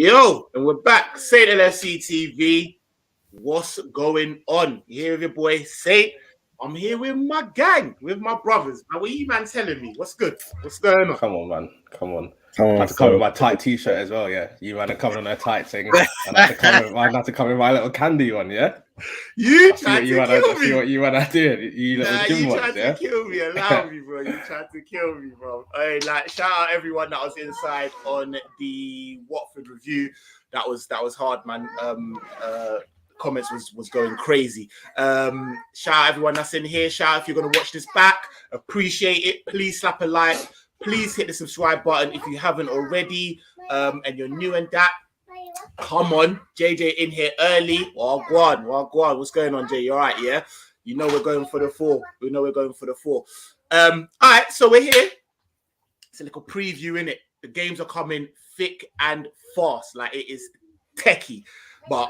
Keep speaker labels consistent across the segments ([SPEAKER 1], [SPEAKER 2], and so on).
[SPEAKER 1] Yo, and we're back. Saint LFC TV. What's going on? You here with your boy Saint. I'm here with my gang, with my brothers. Now, what are you man telling me? What's good? What's going on?
[SPEAKER 2] Come on, man. Come on. I have to come with my tight t-shirt as well, yeah. You man are coming on a tight thing. I have to come with my little candy one, yeah.
[SPEAKER 1] You tried to kill me.
[SPEAKER 2] See what you man are doing. You little gym
[SPEAKER 1] you
[SPEAKER 2] ones,
[SPEAKER 1] tried
[SPEAKER 2] yeah?
[SPEAKER 1] to kill me. Allow me, bro. You tried to kill me, bro. Hey, shout out everyone that was inside on the Watford review. That was hard, man. Comments was going crazy. Shout out everyone that's in here. Shout out if you're gonna watch this back. Appreciate it. Please slap a like. Please hit the subscribe button if you haven't already. And you're new in that. Come on, JJ in here early. Well, go on. What's going on, Jay? You all right? Yeah. You know we're going for the 4. All right, so we're here. It's a little preview in it. The games are coming thick and fast. Like it is techie, but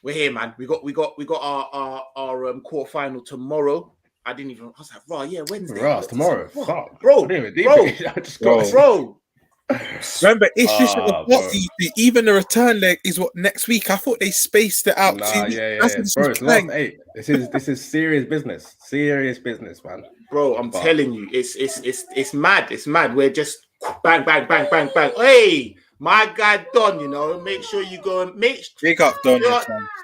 [SPEAKER 1] we're here, man. We got our quarter final tomorrow. I was like, bro, yeah, Wednesday.
[SPEAKER 2] Tomorrow.
[SPEAKER 1] Fuck, bro.
[SPEAKER 3] Remember, it's just even the return leg is what next week. I thought they spaced it out.
[SPEAKER 2] Yeah. Bro, it's last 8. This is serious business. Serious business, man.
[SPEAKER 1] Bro, I'm telling you, it's mad. It's mad. We're just bang. Hey, my guy Don, you know, make sure you go and
[SPEAKER 3] big up Don.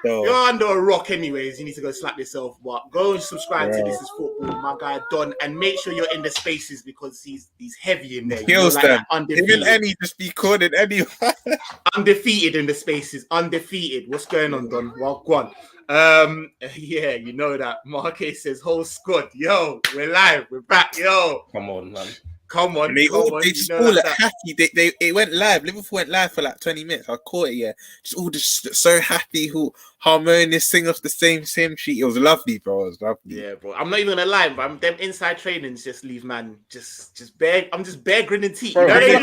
[SPEAKER 1] You're under a rock anyways. You need to go slap yourself, but go and subscribe to This Is Football, my guy Don, and make sure you're in the spaces because he's heavy in there.
[SPEAKER 3] Kills them.
[SPEAKER 1] Undefeated.
[SPEAKER 3] Even any just be coded anyway.
[SPEAKER 1] Undefeated in the spaces. Undefeated. What's going on, Don? Well, go on. Yeah, you know that. Marquez says whole squad. Yo, we're live. We're back. Yo,
[SPEAKER 2] come on, man.
[SPEAKER 1] Come on.
[SPEAKER 3] They just all happy. It went live. Liverpool went live for like 20 minutes. I caught it, yeah. Just all just so happy, who harmonious, sing off the same sheet. It was lovely, bro. It was lovely.
[SPEAKER 1] Yeah, bro. I'm not even gonna lie, bro. Them inside trainings just leave, man. Just bare. I'm just bare grinning teeth.
[SPEAKER 2] Bro, I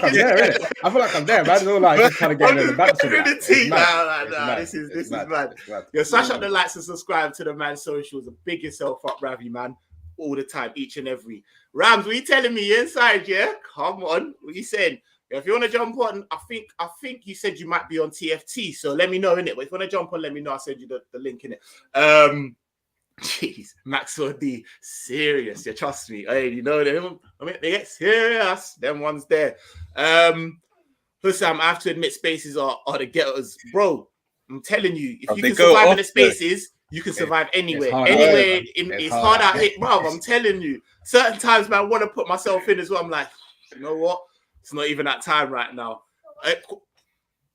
[SPEAKER 2] feel like I'm there, man. It's all like just kind of getting in the back.
[SPEAKER 1] Grinning teeth. Nah. This is mad. Yo, smash up the likes and subscribe to the man's socials. Big yourself up, Ravi, man. All the time, each and every. Rams, what you telling me? You inside, yeah? Come on. What you saying? If you want to jump on, I think you said you might be on TFT, so let me know, innit? But if you want to jump on, let me know. I'll send you the link, innit? Jeez, Maxwell D, serious. Yeah, trust me. Hey, you know them. I mean, they get serious. Them ones there. Hussam, I have to admit, spaces are the getters. Bro, I'm telling you, if you can survive in the spaces, you can survive anywhere. It's hard out here, bro. I'm telling you. Certain times, man, I want to put myself in as well. I'm like, you know what? It's not even that time right now.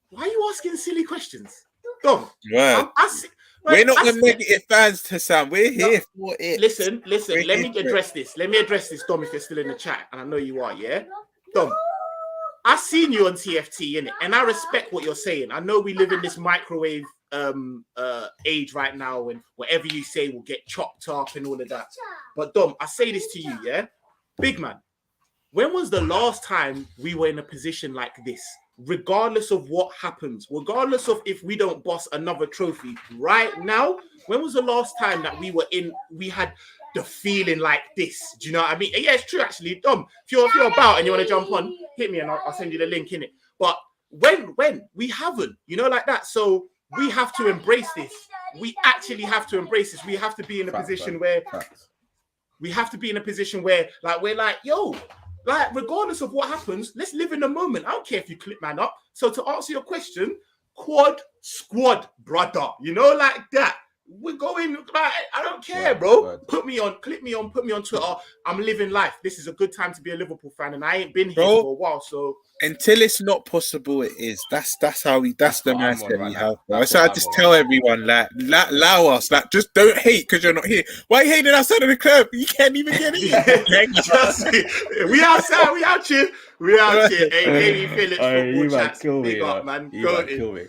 [SPEAKER 1] Why are you asking silly questions? Dom,
[SPEAKER 3] right. We're not the negative fans, Sam. We're here for it.
[SPEAKER 1] Listen. Let me address this. Dom, if you're still in the chat. And I know you are, yeah? Dom, I've seen you on TFT, innit? And I respect what you're saying. I know we live in this microwave age right now, and whatever you say will get chopped up and all of that. But Dom, I say this to you, yeah, big man. When was the last time we were in a position like this? Regardless of what happens, regardless of if we don't boss another trophy right now, when was the last time that we had the feeling like this? Do you know what I mean? Yeah, it's true actually, Dom. If you're about and you want to jump on, hit me and I'll send you the link in it. But when we haven't, you know, like that. So we have to embrace this. We actually have to embrace this. We have to be in a position where like we're like, yo, like regardless of what happens, let's live in the moment. I don't care if you clip man up. So to answer your question, quad squad, brother. You know, like that. We're going, like, I don't care, bro. Clip me on Twitter. I'm living life. This is a good time to be a Liverpool fan, and I ain't been here for a while. So
[SPEAKER 3] until it's not possible, it is. That's the mindset we have. Bro. So I just tell everyone, like, allow us, like, just don't hate because you're not here. Why are you hating outside of the club? You can't even get in.
[SPEAKER 1] Trust me. We outside. We out here. Hey, Davey Phillips, football chats. Big up, man. Kill me.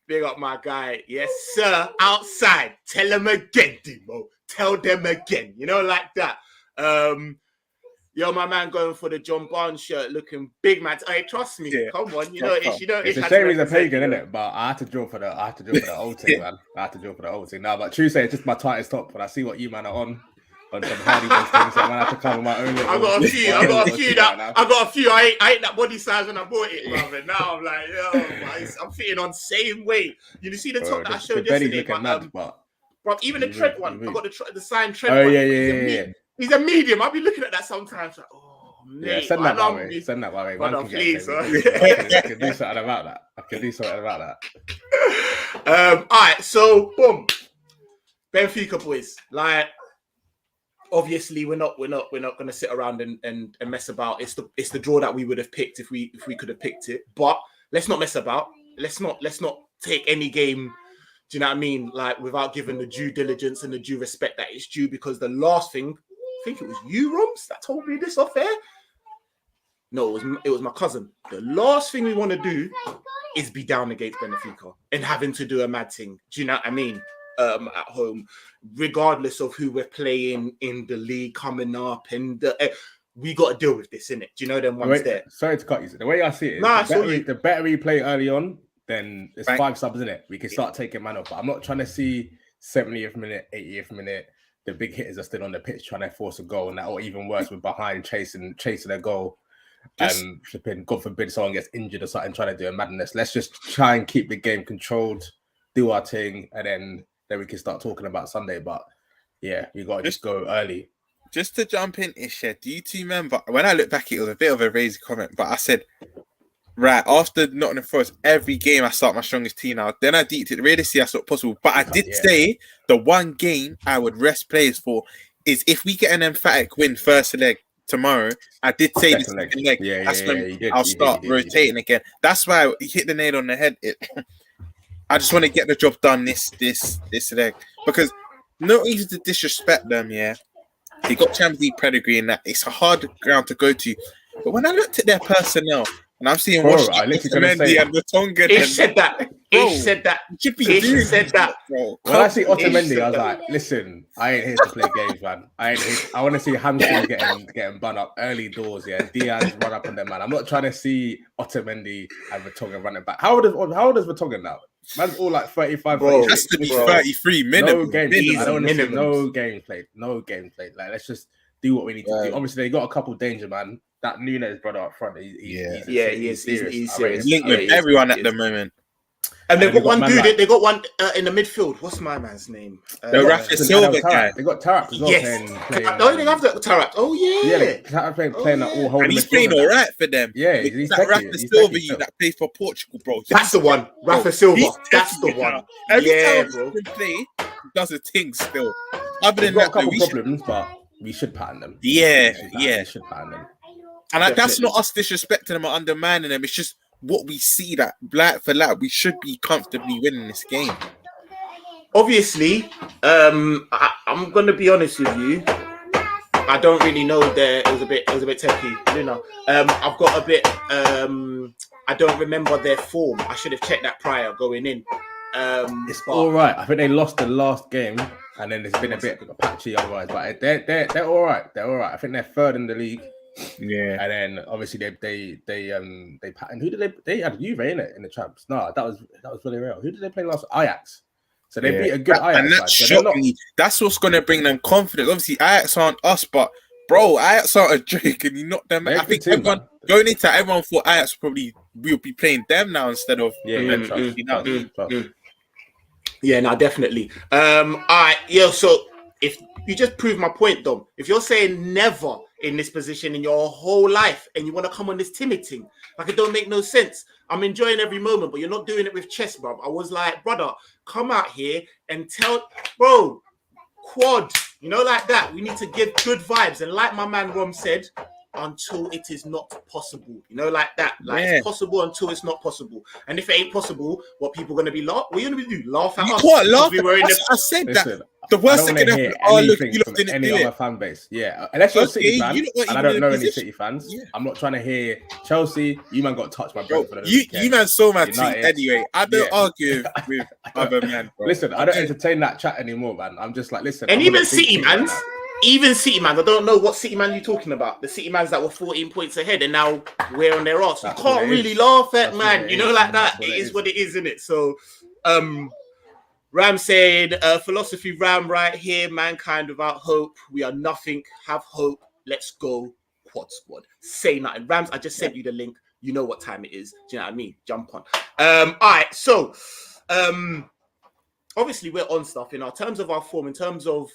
[SPEAKER 1] Big up my guy. Yes, sir. Outside. Tell them again, Demo. Tell them again. You know, like that. Yo, my man going for the John Barnes shirt, looking big, man. Hey, trust me. Yeah. Come on. It's
[SPEAKER 2] a shame he's a pagan, isn't it? But I had to draw for the old thing, man. I had to draw for the old thing. Now, but true say, it's just my tightest top. But I see what you man are on. on some Hardy Boys things. So I'm gonna have to come with my own.
[SPEAKER 1] I got a few. I ain't that body size when I bought it, brother. Now I'm like, I'm fitting on same weight. You see the top that I showed yesterday, but even the Trent one, I got the signed Trent one.
[SPEAKER 2] Yeah.
[SPEAKER 1] He's a medium. I'll be looking at that sometimes. Like, mate,
[SPEAKER 2] send that my way. Send that my way.
[SPEAKER 1] Brother, please.
[SPEAKER 2] I can do something about that.
[SPEAKER 1] All right, so boom, Benfica boys. Like, obviously, we're not going to sit around and mess about. It's the draw that we would have picked if we could have picked it. But let's not mess about. Let's not take any game. Do you know what I mean? Like, without giving the due diligence and the due respect that it's due, because the last thing, I think it was you, Romz, that told me this off air. No, it was my cousin. The last thing we want to do is be down against Benfica and having to do a mad thing. Do you know what I mean? At home, regardless of who we're playing in the league coming up, and we got to deal with this, innit? Do you know them ones there?
[SPEAKER 2] Sorry to cut you. The way I see it is the better we play early on, then it's 5 subs in it. We can start taking man off. But I'm not trying to see 70th minute, 80th minute. The big hitters are still on the pitch trying to force a goal, and that, or even worse, we're behind chasing a goal. And flipping, God forbid, someone gets injured or something, trying to do a madness. Let's just try and keep the game controlled, do our thing, and then we can start talking about Sunday. But yeah, we got to just go early.
[SPEAKER 3] Just to jump in, Isha, do you two remember when I look back? It was a bit of a raised comment, but I said, right after Nottingham Forest, every game I start my strongest team now. Then I deeped it. Realistically, that's not possible. But I did say the one game I would rest players for is if we get an emphatic win first leg tomorrow. I did say this leg. That's when I'll start rotating again. That's why you hit the nail on the head. I just want to get the job done this leg, because no easy to disrespect them. Yeah, they got Champions League pedigree and that it's a hard ground to go to. But when I looked at their personnel, and I'm seeing Otamendi and the Tongan.
[SPEAKER 1] He said that. He said that. He said that.
[SPEAKER 2] When I see Otamendi, I was like, listen, I ain't here to play games, man. I want to see hamstrings getting bun up early doors, yeah. Diaz run up on them, man. I'm not trying to see Otamendi and Vertonghen running back. How old is Vertonghen now? Man's all like 35.
[SPEAKER 3] Bro, it has to be 33 minimum.
[SPEAKER 2] No game. I don't want to see no game played. No game played. Like, let's just do what we need to do. Obviously, they got a couple danger, man. That Nunes brother up front, he's serious.
[SPEAKER 3] He's linked with everyone at the moment.
[SPEAKER 1] And they've got one dude. They got one in the midfield. What's my man's name?
[SPEAKER 3] The Rafa Silva guy.
[SPEAKER 2] They got Tarak as well.
[SPEAKER 1] Yes. They have the Tarak. Oh yeah.
[SPEAKER 2] Yeah, Tarak playing that all whole.
[SPEAKER 3] And he's playing all right for them.
[SPEAKER 2] Yeah, he's
[SPEAKER 3] that Rafa Silva that plays for Portugal, bro.
[SPEAKER 1] That's the one. Rafa Silva. That's the one.
[SPEAKER 3] Every time bro. He play, does a thing still. Other than that,
[SPEAKER 2] a couple problems, but we should pattern them.
[SPEAKER 3] Yeah.
[SPEAKER 2] We should pattern them.
[SPEAKER 3] And that's not us disrespecting them or undermining them. It's just what we see that black for black, we should be comfortably winning this game.
[SPEAKER 1] Obviously, I'm gonna be honest with you. I don't really know that it was a bit techie, you know. I've got a bit. I don't remember their form. I should have checked that prior going in.
[SPEAKER 2] It's all right. I think they lost the last game, and then it's been a bit patchy otherwise. But they're all right. They're all right. I think they're third in the league.
[SPEAKER 3] Yeah,
[SPEAKER 2] and then obviously they patterned. Who did they had Juve in it in the champs? No, that was Villarreal. Who did they play last? Ajax. So they beat a good Ajax.
[SPEAKER 3] And that's shocking. That's what's going to bring them confidence. Obviously, Ajax aren't us, but bro, Ajax aren't a joke, and you knock them. I think everyone going into everyone thought Ajax probably will be playing them now instead of
[SPEAKER 1] Yeah, no, definitely. All right, so if you just prove my point, Dom, if you're saying never in this position in your whole life and you want to come on this timid thing, like, it don't make no sense. I'm enjoying every moment, but you're not doing it with chest, bro. I was like, brother, come out here and tell, bro, quad, you know, like that. We need to give good vibes. And like my man Rom said, until it is not possible, you know, like that. Like, it's possible until it's not possible. And if it ain't possible, what people are going to be laugh? What are you going to do? Laugh at us?
[SPEAKER 3] What? Laugh? I said that. The worst thing can happen. Oh, look, you
[SPEAKER 2] from any other fan base. Yeah, unless you're a City fan, and I don't know any City fans. Yeah. I'm not trying to hear Chelsea. You man got touched by brother.
[SPEAKER 3] You man saw my tweet anyway. I don't argue with other men. Bro.
[SPEAKER 2] Listen, I don't entertain that chat anymore, man. I'm just like, listen.
[SPEAKER 1] And even City mans. Even City man, I don't know what City man you're talking about. The City mans that were 14 points ahead and now we're on their arse. You can't really laugh at, man. You know, like that. It is what it is, isn't it? So, Ram saying, philosophy Ram right here. Mankind without hope. We are nothing. Have hope. Let's go. Quad squad. Say nothing. Rams, I just sent you the link. You know what time it is. Do you know what I mean? Jump on. All right. So, obviously, we're on stuff in our terms of our form, in terms of.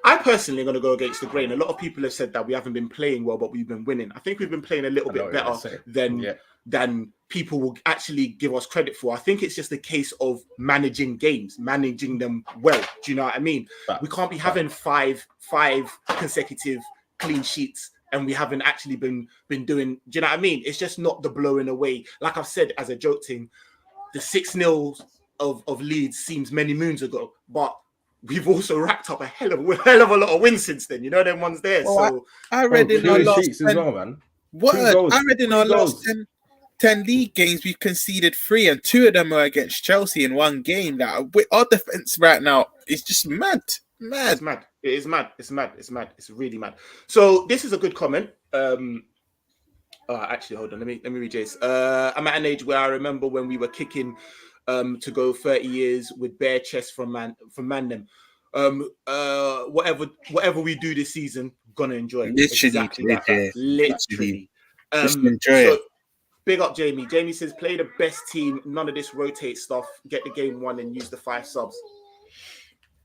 [SPEAKER 1] I personally am going to go against the grain. A lot of people have said that we haven't been playing well, but we've been winning. I think we've been playing a little bit better than people will actually give us credit for. I think it's just a case of managing games, managing them well. Do you know what I mean? We can't be having five consecutive clean sheets and we haven't actually been doing. Do you know what I mean? It's just not the blowing away. Like I've said as a joke thing, the 6-0 of Leeds seems many moons ago, but we've also racked up a hell of a lot of wins since then. You know, them ones there.
[SPEAKER 3] Well,
[SPEAKER 1] so
[SPEAKER 3] I read in our last 10,
[SPEAKER 2] as well, man.
[SPEAKER 3] I read in our last 10 league games, we've conceded 3, and 2 of them are against Chelsea in one game. That our defense right now is just mad.
[SPEAKER 1] It's mad. It is mad. It's mad. It's mad. It's really mad. So this is a good comment. Actually, hold on. Let me read Jace. I'm at an age where I remember when we were kicking to go 30 years with bare chest from Mandem. Whatever we do this season, gonna enjoy. Literally.
[SPEAKER 3] Just enjoy it.
[SPEAKER 1] Big up Jamie. Jamie says, play the best team. None of this rotate stuff. Get the game won and use the 5 subs.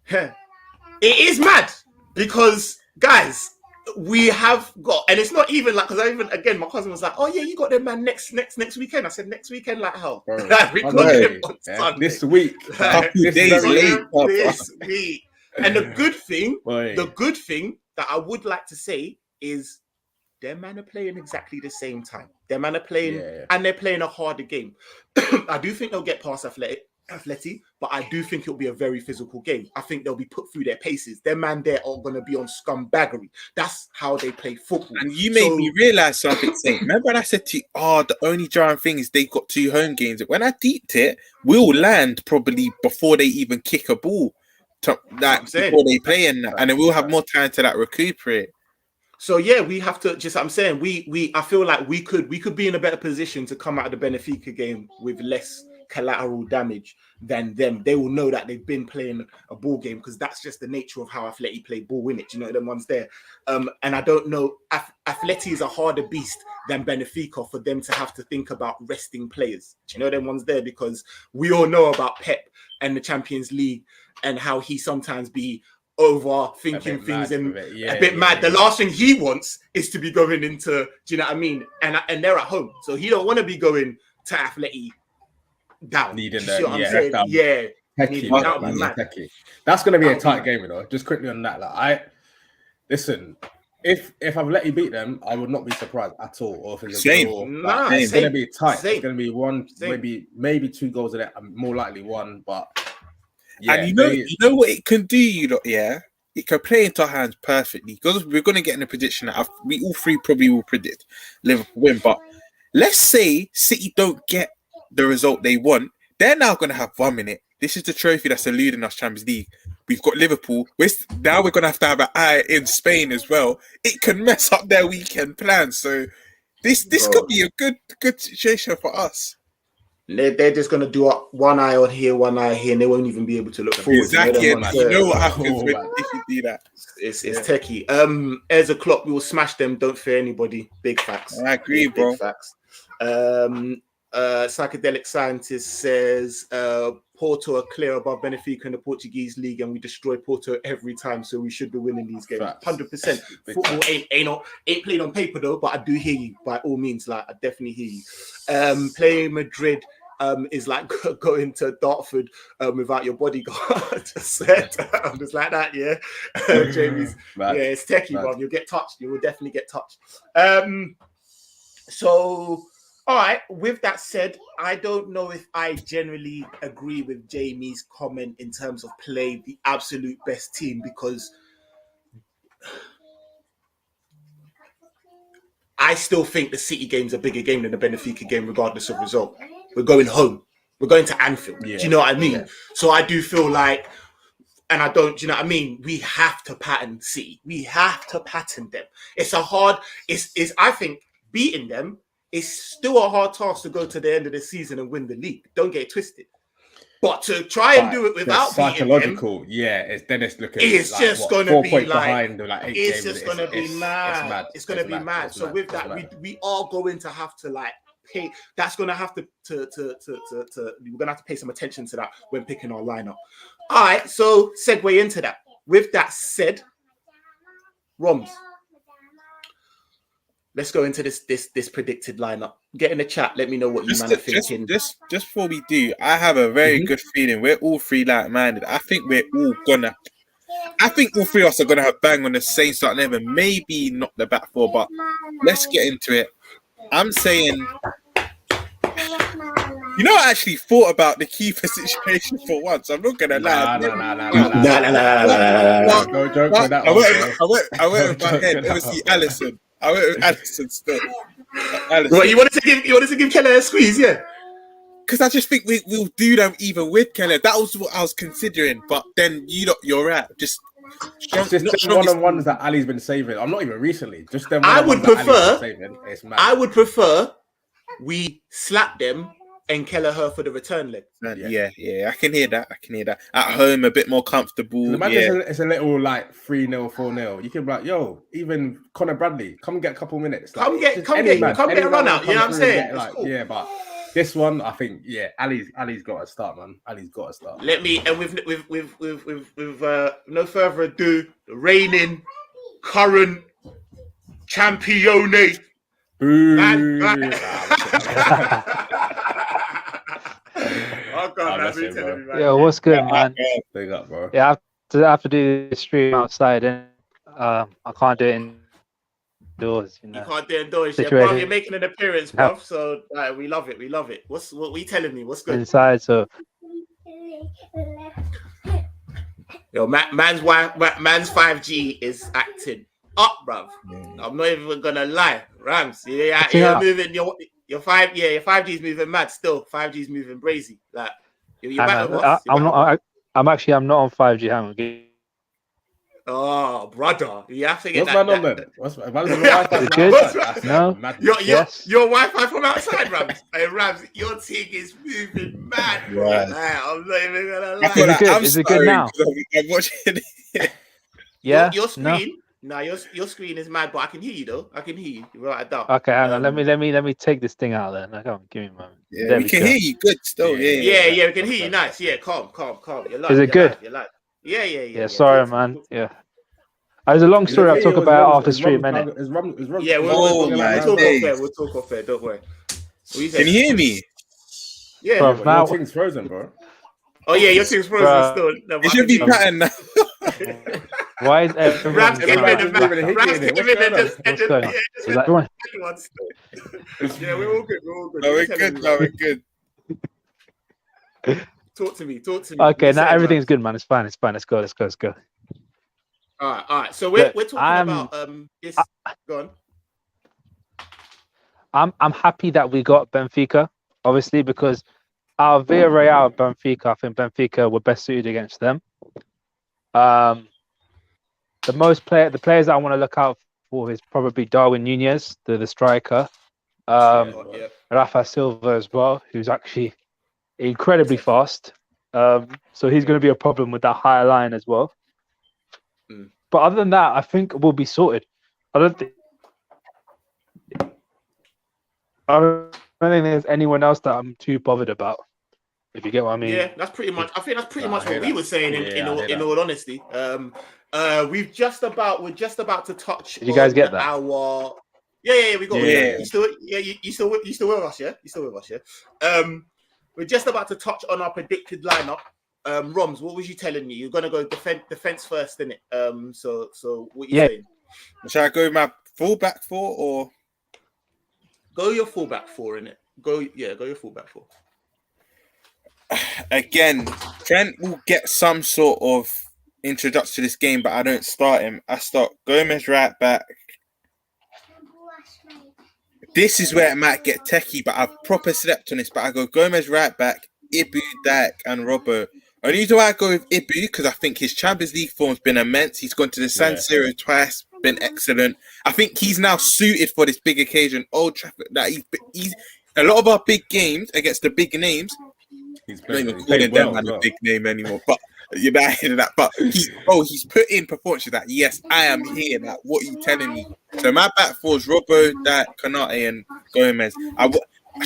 [SPEAKER 1] It is mad because, guys, we have got, and it's not even like, because again, my cousin was like, oh yeah, you got them man next weekend. I said, next weekend, like how? We got them on Sunday.
[SPEAKER 2] This week.
[SPEAKER 1] This week. And the good thing that I would like to say is, their man are playing exactly the same time. Their man are playing, and they're playing a harder game. I do think they'll get past Atleti, but I do think it'll be a very physical game. I think they'll be put through their paces. Their man there are going to be on scumbaggery. That's how they play football.
[SPEAKER 3] And you made me realise something, Saint. Remember when I said to you, the only jarring thing is they've got 2 home games. When I deeped it, we'll land probably before they even kick a ball. Before they play and then we'll have more time to recuperate.
[SPEAKER 1] So yeah, we have to I'm saying I feel like we could be in a better position to come out of the Benfica game with less collateral damage than them. They will know that they've been playing a ball game because that's just the nature of how Atleti play ball, in it. You know, them ones there. And I don't know, Atleti is a harder beast than Benfica for them to have to think about resting players. Do you know them ones there? Because we all know about Pep and the Champions League and how he sometimes be overthinking things and a bit mad. The last thing he wants is to be going into, do you know what I mean? And they're at home, so he don't want to be going to Atleti down.
[SPEAKER 2] Needing
[SPEAKER 1] that, I'm saying?
[SPEAKER 2] That's going to be a tight game, you know. Just quickly on that, listen. If Atleti beat them, I would not be surprised at all. Or if it's it's going to be tight. It's going to be one, maybe 2 goals in it. More likely 1, but.
[SPEAKER 3] Yeah, and you know what it can do, it can play into our hands perfectly because we're going to get in a prediction that we all 3 probably will predict Liverpool win. But let's say City don't get the result they want, they're now going to have 1 minute. This is the trophy that's eluding us, Champions League. We've got Liverpool. Now we're going to have an eye in Spain as well. It can mess up their weekend plans. So this could be a good situation for us.
[SPEAKER 1] They're just going to do one eye on here, one eye here, and they won't even be able to look forward.
[SPEAKER 3] Exactly. You know what happens if you do that.
[SPEAKER 1] It's techie. As a clock, we will smash them. Don't fear anybody. Big facts.
[SPEAKER 3] I agree, bro.
[SPEAKER 1] Big facts. Psychedelic Scientist says Porto are clear above Benfica in the Portuguese league, and we destroy Porto every time, so we should be winning these games. 100%. Football ain't played on paper though, but I do hear you by all means. I definitely hear you. Playing Madrid is like going to Dartford without your bodyguard. I'm just like that, yeah. Jamie's, it's techie, bro. You'll get touched. You will definitely get touched. So. All right, with that said, I don't know if I generally agree with Jamie's comment in terms of play the absolute best team, because I still think the City game's a bigger game than the Benfica game, regardless of result. We're going home. We're going to Anfield. Yeah. Do you know what I mean? Yeah. So I do feel like, and I don't, do you know what I mean? We have to pattern City. We have to pattern them. I think beating them, it's still a hard task to go to the end of the season and win the league. Don't get it twisted. But to try and do it without
[SPEAKER 2] psychological, it's looking.
[SPEAKER 1] It's
[SPEAKER 2] like,
[SPEAKER 1] just going to
[SPEAKER 2] 4
[SPEAKER 1] be
[SPEAKER 2] points
[SPEAKER 1] like
[SPEAKER 2] behind.
[SPEAKER 1] It's just going to be mad. It's going to be mad. So with that, we are going to have to like pay. That's going to have to we're going to have to pay some attention to that when picking our lineup. All right. So segue into that. With that said, Romz, let's go into this predicted lineup. Get in the chat. Let me know what you man are thinking.
[SPEAKER 3] Just before we do, I have a very good feeling. We're all three like-minded. I think all three of us are gonna have bang on the same start level. Maybe not the back four, but let's get into it. I'm saying, I actually thought about the keeper situation for once. I'm not gonna lie.
[SPEAKER 2] No joke with that one.
[SPEAKER 3] I went with my head. Obviously, Alisson. I went with Alisson still.
[SPEAKER 1] What, you wanted to give Keller a squeeze, yeah?
[SPEAKER 3] Because I just think we'll do them even with Keller. That was what I was considering. But then you're right. Just
[SPEAKER 2] one-on-ones that Ali's been saving. I'm not even recently. Just them.
[SPEAKER 1] I would prefer we slap them and Kelleher for the return leg.
[SPEAKER 3] Yeah, I can hear that. At home, a bit more comfortable.
[SPEAKER 2] It's a little like 3-0, 4-0. You can be like, even Connor Bradley, come get a couple minutes. Like,
[SPEAKER 1] come get a run out. You know what I'm saying?
[SPEAKER 2] Cool. Yeah, but this one, I think, Ali's got to start, man. Ali's got to start.
[SPEAKER 1] With no further ado, the reigning current champione.
[SPEAKER 4] Yo, what's good, man?
[SPEAKER 2] Big up, bro.
[SPEAKER 4] Yeah, I have to do the stream outside, and I can't do it indoors. You
[SPEAKER 1] can't do it indoors, yeah, bro. You're making an appearance, bro. So we love it. What are you telling me? What's good?
[SPEAKER 4] Inside, so.
[SPEAKER 1] Yo, man's 5G is acting up, bruv. I'm not even gonna lie, Rams. You're moving your 5G is moving mad still. 5G is moving brazy. Like you're back with us.
[SPEAKER 4] I'm not on 5G. Hang on.
[SPEAKER 1] Oh, brother, you have to get
[SPEAKER 2] What's my number? What's good?
[SPEAKER 4] No.
[SPEAKER 1] Your Wi-Fi from outside, Rams. Hey, Rams, your thing is moving mad.
[SPEAKER 3] Right.
[SPEAKER 1] I'm not even gonna lie.
[SPEAKER 4] Is it good now?
[SPEAKER 3] I'm watching it.
[SPEAKER 4] Yeah.
[SPEAKER 1] Your screen. No, your screen is mad, but I can hear you though. I can hear you. You're right down.
[SPEAKER 4] Okay, hang on. Let me take this thing out then. Come on, give me a moment.
[SPEAKER 3] Yeah, we can hear you good still.
[SPEAKER 1] Yeah, we can hear you nice. Yeah, calm. You're live.
[SPEAKER 4] Is it good?
[SPEAKER 1] You're live. Yeah.
[SPEAKER 4] Sorry, man. Yeah. There's a long story I'll talk about after stream, innit?
[SPEAKER 1] Yeah, we'll talk off air. Don't worry.
[SPEAKER 3] Can you hear me?
[SPEAKER 1] Yeah.
[SPEAKER 2] Bro, your thing's frozen, bro.
[SPEAKER 1] Oh yeah, your thing's frozen still. No,
[SPEAKER 3] it should be pattern now.
[SPEAKER 4] Why is everyone
[SPEAKER 1] Yeah, we're all good.
[SPEAKER 3] No, we're good.
[SPEAKER 1] Talk to me.
[SPEAKER 4] Okay, now everything's good, man. It's fine. Let's go.
[SPEAKER 1] All right. So we're talking about this. Go on.
[SPEAKER 4] I'm happy that we got Benfica, obviously, because our Villarreal Benfica, I think Benfica were best suited against them. The players that I want to look out for is probably Darwin Nunez, the striker. Rafa Silva as well, who's actually incredibly fast. So he's going to be a problem with that higher line as well. But other than that, I think we'll be sorted. I don't think there's anyone else that I'm too bothered about. If you get what I mean.
[SPEAKER 1] Yeah, that's pretty much. I think that's pretty much what we were saying. In all honesty, we're just about to touch.
[SPEAKER 4] Did you guys get that?
[SPEAKER 1] Yeah, we got it. You still with us? Yeah, we're just about to touch on our predicted lineup. Romz, what was you telling me? You're gonna go defense first, innit? So what you saying?
[SPEAKER 3] Shall I go with my fullback four or
[SPEAKER 1] go your fullback four, innit? Go your fullback four.
[SPEAKER 3] Again, Trent will get some sort of introduction to this game, but I don't start him. I start Gomez right back. This is where it might get techie, but I've proper slept on this. But I go Gomez right back, Ibu, Dak, and Robbo. Only reason why I go with Ibu because I think his Champions League form's been immense. He's gone to the San Siro twice, been excellent. I think he's now suited for this big occasion. Old Trafford. That he's a lot of our big games against the big names. I don't even calling them man a big name anymore. But you know, I hear that. But he's put in performances that yes, I am here. That what are you telling me? So my back four is Robbo, that Konate, and Gomez.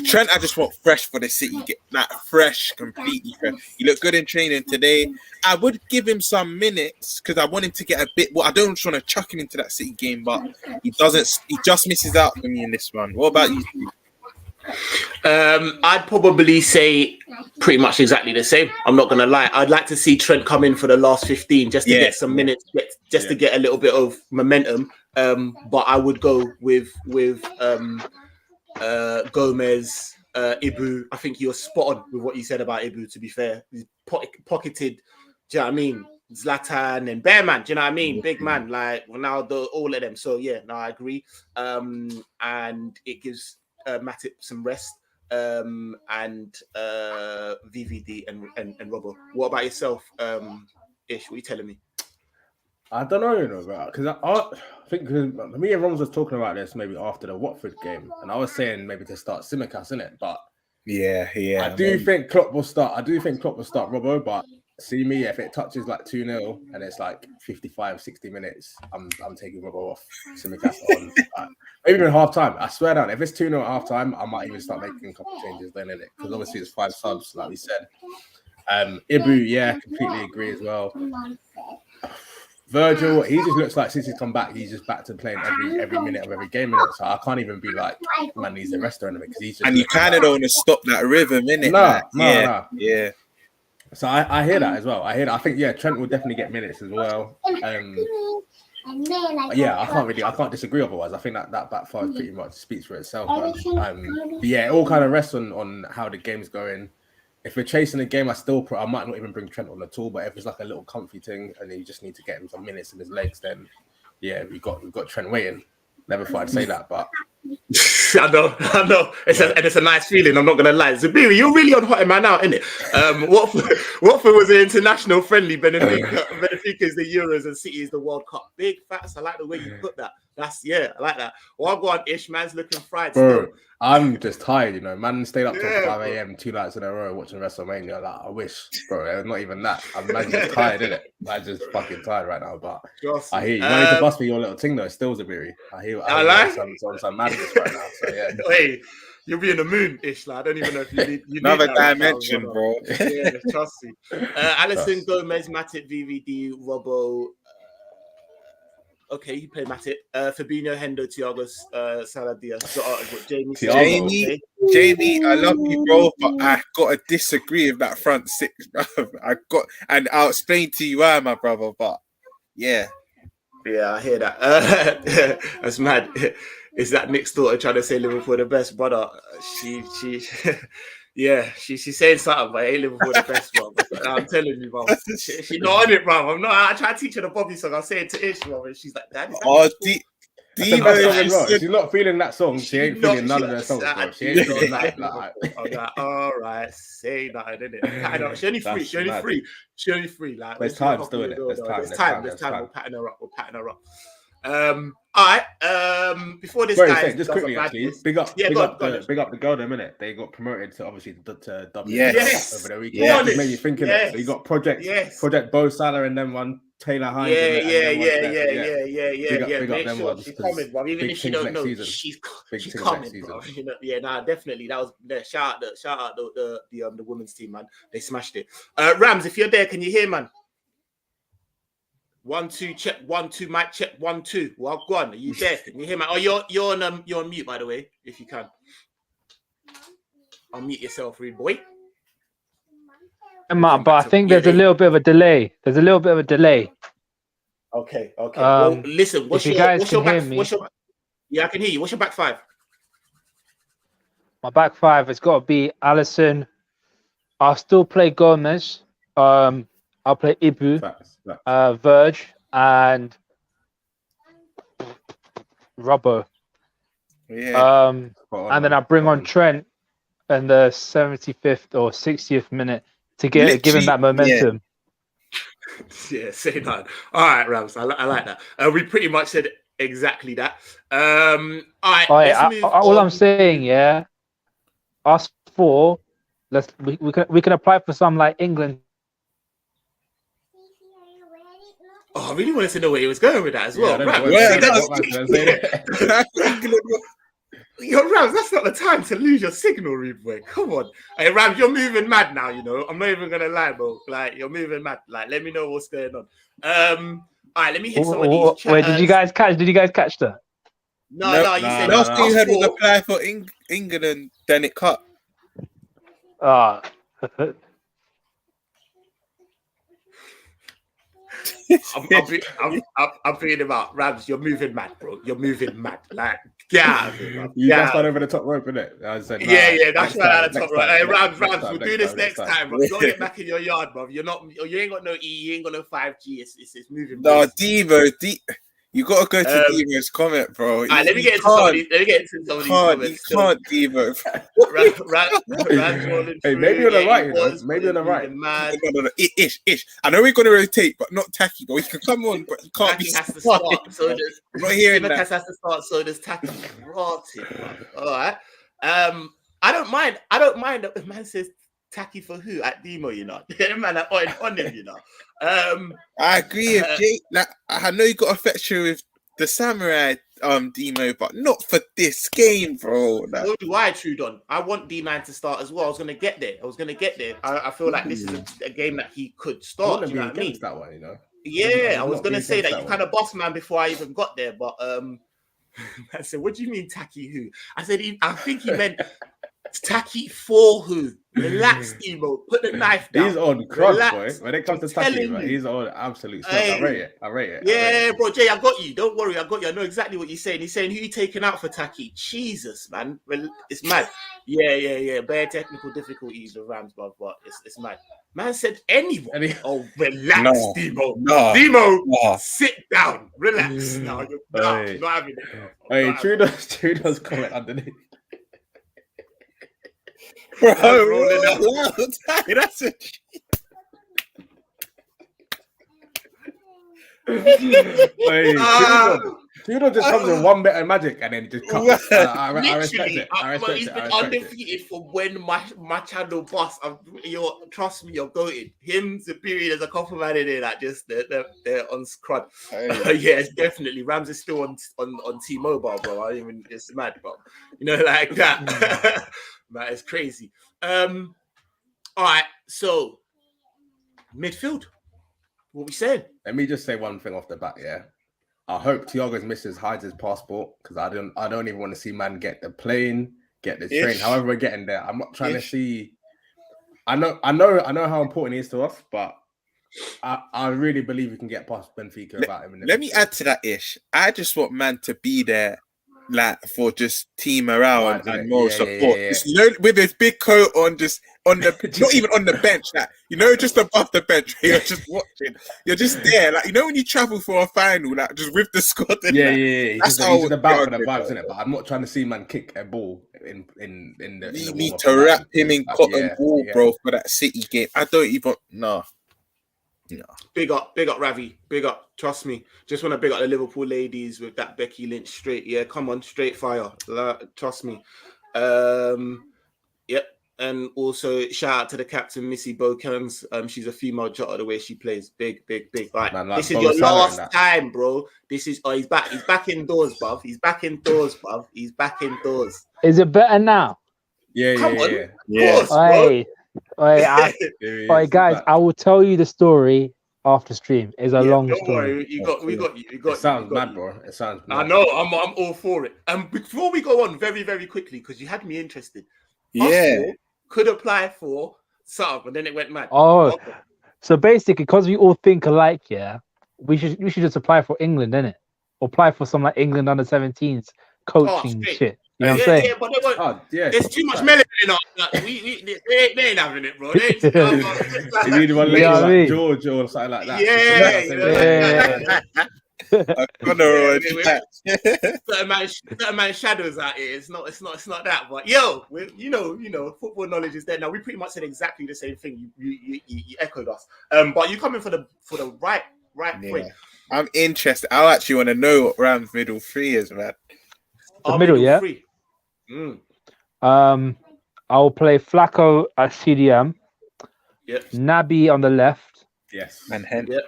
[SPEAKER 3] Trent, I just want fresh for the City. Get that fresh, completely fresh. He looked good in training today. I would give him some minutes because I want him to get a bit. Well, I don't just want to chuck him into that City game, but he doesn't. He just misses out for me in this one. What about you?
[SPEAKER 1] I'd probably say pretty much exactly the same. I'm not gonna lie. I'd like to see Trent come in for the last 15 just to get some minutes, to get a little bit of momentum. But I would go with Gomez, Ibu. I think you're spot on with what you said about Ibu. To be fair, he's pocketed. Do you know what I mean? Zlatan and Bearman. Do you know what I mean? Big man like Ronaldo, all of them. So yeah, no, I agree. And it gives Matip some rest. And VVD and Robbo. What about yourself, Ish? What are you telling me?
[SPEAKER 2] I don't know, because I think me and Romz was talking about this maybe after the Watford game, and I was saying maybe to start Tsimikas, innit? But
[SPEAKER 3] yeah,
[SPEAKER 2] I do think Klopp will start. Robbo, but see me if it touches like 2-0 and it's like 55, 60 minutes, I'm taking Robbo off. Tsimikas on. Maybe even half time. I swear down, if it's 2-0 at half time, I might even start making a couple of changes then, innit? Because obviously it's 5 subs, like we said. Ibu, completely agree as well. Virgil, he just looks like since he's come back, he's just back to playing every minute of every game, innit? So I can't even be like, man needs a rest or anything, because he's just.
[SPEAKER 3] And you kind of don't want to stop that rhythm, innit?
[SPEAKER 2] No.
[SPEAKER 3] Yeah.
[SPEAKER 2] So I hear that as well. I think Trent will definitely get minutes as well. I can't disagree otherwise. I think that back five pretty much speaks for itself. It all kind of rests on how the game's going. If we're chasing the game, I might not even bring Trent on at all. But if it's like a little comfy thing and you just need to get him some minutes in his legs, then we've got Trent waiting. Never thought I'd say that, but
[SPEAKER 1] I know. It's a nice feeling. I'm not gonna lie. Zabiri, you're really on hot man out, innit? Watford was an international friendly. Benfica is the Euros and City is the World Cup. Big facts. I like the way you put that. I like that. Well, I'll go on. Ish, man's looking fried.
[SPEAKER 2] Bro, I'm just tired, Man stayed up till 5 a.m. 2 nights in a row watching WrestleMania. Like, I wish, bro. Not even that. I'm just tired, innit? I'm just fucking tired right now. But I hear you. You need to bust me your little thing though. Still, Zabiri. I hear some madness right now. So yeah.
[SPEAKER 1] Hey, you'll be in the moon, Ish. Like, I don't even know if you need
[SPEAKER 3] another dimension, bro.
[SPEAKER 1] Yeah, trust me. Alisson, Gomez, Matip, VVD, Robbo. Okay, you play Matip. Fabinho, Hendo, Thiago, Saladia.
[SPEAKER 3] Jamie, I love you, bro, but I gotta disagree with that front six, bro. I'll explain to you why, my brother. But yeah,
[SPEAKER 1] I hear that. That's mad. Is that Nick's daughter trying to say Liverpool the best, brother? She's saying something, but ain't Liverpool the best, bro. I'm telling you, bro. She not on it, bro. I try to teach her the Bobby song. I'll say it to Ish, bro, and she's like, Dad.
[SPEAKER 2] She's not feeling that song. She ain't feeling none of their songs, bro. She ain't feeling that.
[SPEAKER 1] I'm like, all right, say nothing, innit? She only free. Like,
[SPEAKER 2] there's time still in it.
[SPEAKER 1] There's time. We'll pattern her up. All right. Before this guy,
[SPEAKER 2] just quickly, actually, big up the girl, them, innit? They got promoted to obviously to W over the weekend. Yeah, made you think of it. So you got Project Bo Salah and then one Taylor Hines.
[SPEAKER 1] Big up them ones. She's coming, bro. Even if she don't know, she's coming, bro. Definitely. That was shout out the women's team, man. They smashed it. Rams, if you're there, can you hear, man? 1 2 check 1 2 mic check 1 2. Well, go on. Are you there? Can you hear me? Oh, you're on mute, by the way. If you can, unmute yourself, rude boy.
[SPEAKER 4] But I think there's a little bit of a delay.
[SPEAKER 1] Okay. Well, listen. What's your back? Yeah, I can hear you. What's your back five?
[SPEAKER 4] My back five has got to be Alisson. I'll still play Gomez. I'll play Ibu, Verge, and Robbo.
[SPEAKER 3] Yeah.
[SPEAKER 4] And then I bring on Trent in the 75th or 60th minute to give him that momentum.
[SPEAKER 1] Yeah, say that. All right, Rams. I like that. We pretty much said exactly that. All right.
[SPEAKER 4] All I'm saying, us four we can apply for some like England.
[SPEAKER 1] Oh, I really wanted to know where he was going with that as well. Yo, Rams, that's not the time to lose your signal, rude boy. Come on. Hey, Rams, you're moving mad now, you know. I'm not even going to lie, bro. Like, you're moving mad. Like, let me know what's going on. All right, let me hit some of these chats.
[SPEAKER 4] Wait, did you guys catch that?
[SPEAKER 1] No, you said...
[SPEAKER 3] Last thing you had was apply for England and then it cut.
[SPEAKER 4] Ah.
[SPEAKER 1] I'm thinking about Rams. You're moving mad, bro. You're moving mad. Like, yeah,
[SPEAKER 2] that's right over the top rope, isn't it? I said,
[SPEAKER 1] that's right at the top rope. Hey, Rams, we'll do this next time, bro. Don't get back in your yard, bro. You ain't got no E, you ain't got no 5G. It's moving.
[SPEAKER 3] No, Devo, you gotta go to Devo's comment, bro.
[SPEAKER 1] Let me get into some of these comments.
[SPEAKER 3] You can't, Devo.
[SPEAKER 2] Hey, maybe on the right, you know. Maybe on the right.
[SPEAKER 3] No. Ish. I know we're gonna rotate, but not Taki. But he can come on, but he can't
[SPEAKER 1] Taki has to start. So does
[SPEAKER 3] not hearing that.
[SPEAKER 1] Has to start. So does Taki. Rotted. All right. I don't mind if man says Taki for who at Demo, you know. Man, on him, you know.
[SPEAKER 3] I agree with Jake. Like, I know you got affection with the Samurai Demo, but not for this game, bro. Like,
[SPEAKER 1] so do I, Trudon. I want D9 to start as well. I was gonna get there. I feel like this is a game that he could start. You know what I mean?
[SPEAKER 2] That one, you know.
[SPEAKER 1] Yeah, I was gonna say that you kind of bossed man before I even got there, but I said, "What do you mean, Taki who?" I said, "I think he meant." Taki for who? Relax, Emo. Put the knife down.
[SPEAKER 2] He's on crud, boy. When it comes to Taki, right, he's on absolute stuff. I rate it.
[SPEAKER 1] Yeah, bro, Jay, I got you. Don't worry, I got you. I know exactly what you're saying. He's saying, who you taking out for Taki? Jesus, man. It's mad. Yeah. Bare technical difficulties with Rams, but it's mad. Man said anyone. Oh, relax, Demo.
[SPEAKER 3] No.
[SPEAKER 1] Demo, sit down. Relax. No, you're not having it.
[SPEAKER 2] Hey, Trudeau's comment underneath.
[SPEAKER 3] Bro, that's it.
[SPEAKER 2] Trudeau just comes in one bit of magic and then just cuts. I respect it.
[SPEAKER 1] He's been undefeated for when my channel boss. Trust me, you're goated. Him, Superior, there's a couple man in there that just they're on scrub. Yeah, it's definitely Rams is still on T-Mobile, bro. It's mad, bro. You know, like that. That is crazy. All right, so midfield. What we saying?
[SPEAKER 2] Let me just say one thing off the bat, yeah. I hope Thiago's missus hides his passport because I don't even want to see man get the plane, get the train. However we're getting there, I'm not trying to see. I know how important he is to us, but I really believe we can get past Benfica without him.
[SPEAKER 3] Let me add to that, Ish. I just want man to be there. Like for just team around and more support.
[SPEAKER 2] Yeah.
[SPEAKER 3] You know, with his big coat on, just on the not even on the bench, like just above the bench. You're just watching. You're just there, like when you travel for a final, like just with the squad.
[SPEAKER 2] Yeah. He's just about for the vibes, isn't it? But I'm not trying to see man kick a ball in the.
[SPEAKER 3] You need to wrap him in cotton wool, bro, for that City game. I don't even no.
[SPEAKER 1] Big up, Ravi. Big up. Trust me. Just want to big up the Liverpool ladies with that Becky Lynch straight. Yeah, come on, straight fire. Trust me. Yep. And also shout out to the captain, Missy Bokans. She's a female jotter the way she plays. Big. Right. Man, this is your last time, bro. This is he's back. He's back indoors, bruv. He's back indoors.
[SPEAKER 4] Is it better now?
[SPEAKER 2] Yeah.
[SPEAKER 1] Of course,
[SPEAKER 4] bro. Guys, I will tell you the story after stream. It's a long story.
[SPEAKER 1] We got you.
[SPEAKER 2] It sounds mad, bro. It sounds mad.
[SPEAKER 1] I know. I'm all for it. And before we go on, very, very quickly, because you had me interested.
[SPEAKER 3] Yeah.
[SPEAKER 1] Could apply for something, but then it went mad.
[SPEAKER 4] So basically, because we all think alike, we should just apply for England, innit? Or apply for some like England under 17s coaching shit. You know what I'm saying?
[SPEAKER 1] Yeah, but they won't. There's too much melanin in our. They ain't having it, bro.
[SPEAKER 2] You need one like George or something like that.
[SPEAKER 1] Yeah. Certain man shadows out here. It's not that. But you know, football knowledge is there. Now we pretty much said exactly the same thing. You echoed us. But you coming for the right point.
[SPEAKER 3] I'm interested. I actually want to know what Rams middle three is, man.
[SPEAKER 4] The middle, yeah.
[SPEAKER 1] Mm.
[SPEAKER 4] I'll play Flacco at CDM.
[SPEAKER 1] Yep.
[SPEAKER 4] Naby on the left.
[SPEAKER 2] Yes.
[SPEAKER 3] And Hen.
[SPEAKER 1] Yep.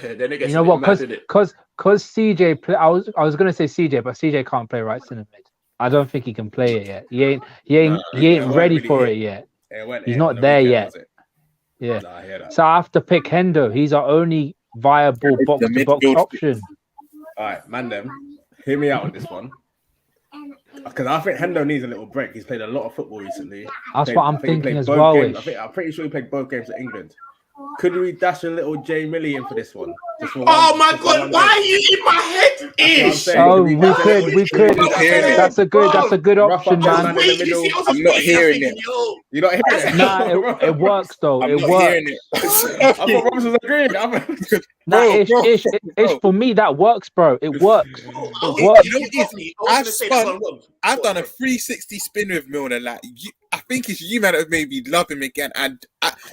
[SPEAKER 1] Then it gets
[SPEAKER 4] You know
[SPEAKER 1] a bit
[SPEAKER 4] what?
[SPEAKER 1] mad, didn't it?
[SPEAKER 4] Because CJ play. I was gonna say CJ, but CJ can't play right centre mid. I don't think he can play it yet. He ain't ready for it yet. He's not there yet. Yeah.
[SPEAKER 2] Nah, I hear that.
[SPEAKER 4] So I have to pick Hendo. He's our only viable box to box option.
[SPEAKER 2] All right, man, hear me out on this one. Because I think Hendo needs a little break. He's played a lot of football recently.
[SPEAKER 4] That's what I'm thinking as well.
[SPEAKER 2] I'm pretty sure he played both games at England. Could we dash a little Jay Millie in for this one?
[SPEAKER 1] Oh my God! Why are you in my head?
[SPEAKER 4] Oh, we could. That's a good option, man.
[SPEAKER 3] I'm not hearing it.
[SPEAKER 2] You're not hearing it?
[SPEAKER 4] Nah, it works though.
[SPEAKER 3] I'm
[SPEAKER 4] it
[SPEAKER 3] not
[SPEAKER 4] works.
[SPEAKER 3] hearing it.
[SPEAKER 2] I thought Romz was agreeing.
[SPEAKER 4] Ish, for me that works, bro. It works. It works.
[SPEAKER 3] I've done a 360 spin with Milner. Like, I think it's you, man, that maybe love him again. And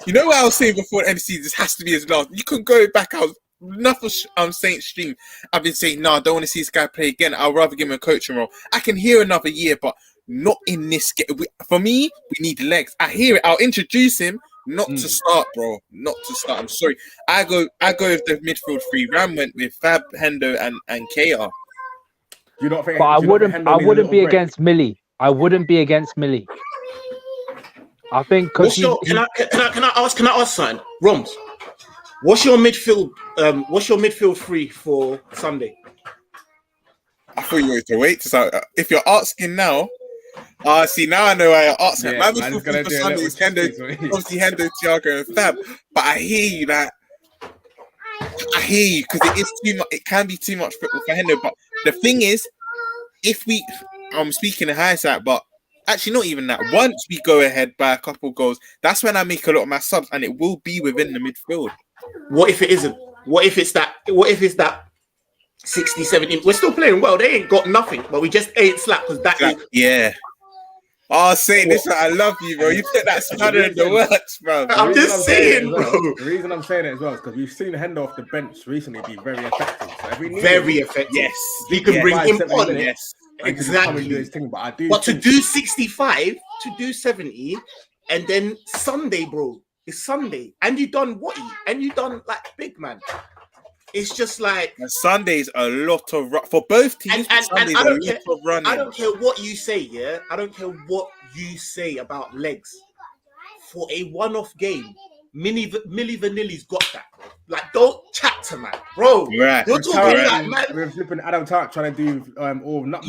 [SPEAKER 3] you know what I was saying before the MC? This has to be his last. You can go back out. Enough of Saint stream. I've been saying, no, I don't want to see this guy play again. I'd rather give him a coaching role. I can hear another year, but not in this game. For me, we need legs. I hear it. I'll introduce him. Not to start, bro. Not to start. I'm sorry. I go with the midfield three. Ram went with Fab, Hendo, and KR.
[SPEAKER 2] You don't think?
[SPEAKER 4] But I wouldn't be against Millie. I wouldn't be against Millie. I think because
[SPEAKER 1] can I ask something, Romz? What's your midfield three for Sunday?
[SPEAKER 3] I thought you were to wait. So if you're asking now, see now I know why you're asking.
[SPEAKER 2] Yeah,
[SPEAKER 3] my midfield three for Sunday is obviously Hendo, Thiago, and Fab. But I hear you, like I hear you because it is too much. It can be too much football for Hendo. But the thing is, I'm speaking in hindsight, but actually not even that. Once we go ahead by a couple goals, that's when I make a lot of my subs, and it will be within the midfield.
[SPEAKER 1] What if it isn't? What if it's that 60, 70? We're still playing well. They ain't got nothing, but we just ain't slapped because that is...
[SPEAKER 3] Yeah. Oh, saying this, I love you, bro. You put that spanner in the works, bro.
[SPEAKER 1] I'm just saying, bro.
[SPEAKER 2] The reason I'm saying it as well is because we've seen Hendo off the bench recently be very effective. So if we need
[SPEAKER 1] very effective.
[SPEAKER 3] Yes.
[SPEAKER 1] We can bring him on.
[SPEAKER 3] Yes.
[SPEAKER 1] Exactly. But to do 65, to do 70, and then Sunday, bro. It's Sunday. And you done what? And you done like big man. It's just like
[SPEAKER 3] Sunday's a lot of for both teams.
[SPEAKER 1] And I don't care what you say, yeah. I don't care what you say about legs. For a one-off game, Milli Vanilli's got that. Like, don't chat to man, bro.
[SPEAKER 3] Right.
[SPEAKER 1] You're talking like man.
[SPEAKER 2] We're flipping Adam Tark trying to do all nutmeg.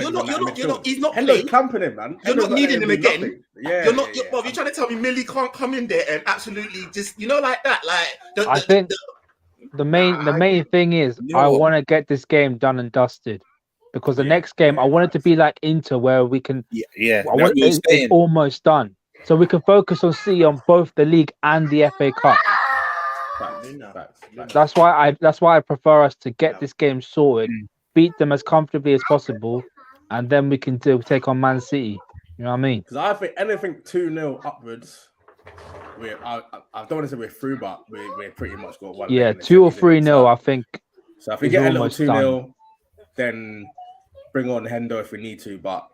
[SPEAKER 1] You're not. He's not
[SPEAKER 2] Hendo's
[SPEAKER 1] playing.
[SPEAKER 2] clamping him, man.
[SPEAKER 1] You're not needing him again.
[SPEAKER 2] Yeah.
[SPEAKER 1] You're not. Bro, you're trying to tell me Millie can't come in there and absolutely just like that. Like,
[SPEAKER 4] I think the main thing is I want to get this game done and dusted, because the next game I want it to be like Inter, where we can.
[SPEAKER 3] Yeah.
[SPEAKER 4] It's almost done, so we can focus on City on both the league and the FA Cup. That's why I prefer us to get this game sorted, beat them as comfortably as possible, and then we can take on Man City. You know what I mean?
[SPEAKER 2] Because I think anything 2-0 upwards, I don't want to say we're through, but we're pretty much got one.
[SPEAKER 4] Yeah, 2 or 3-0, I think.
[SPEAKER 2] So if we get a little 2-0, then bring on Hendo if we need to. But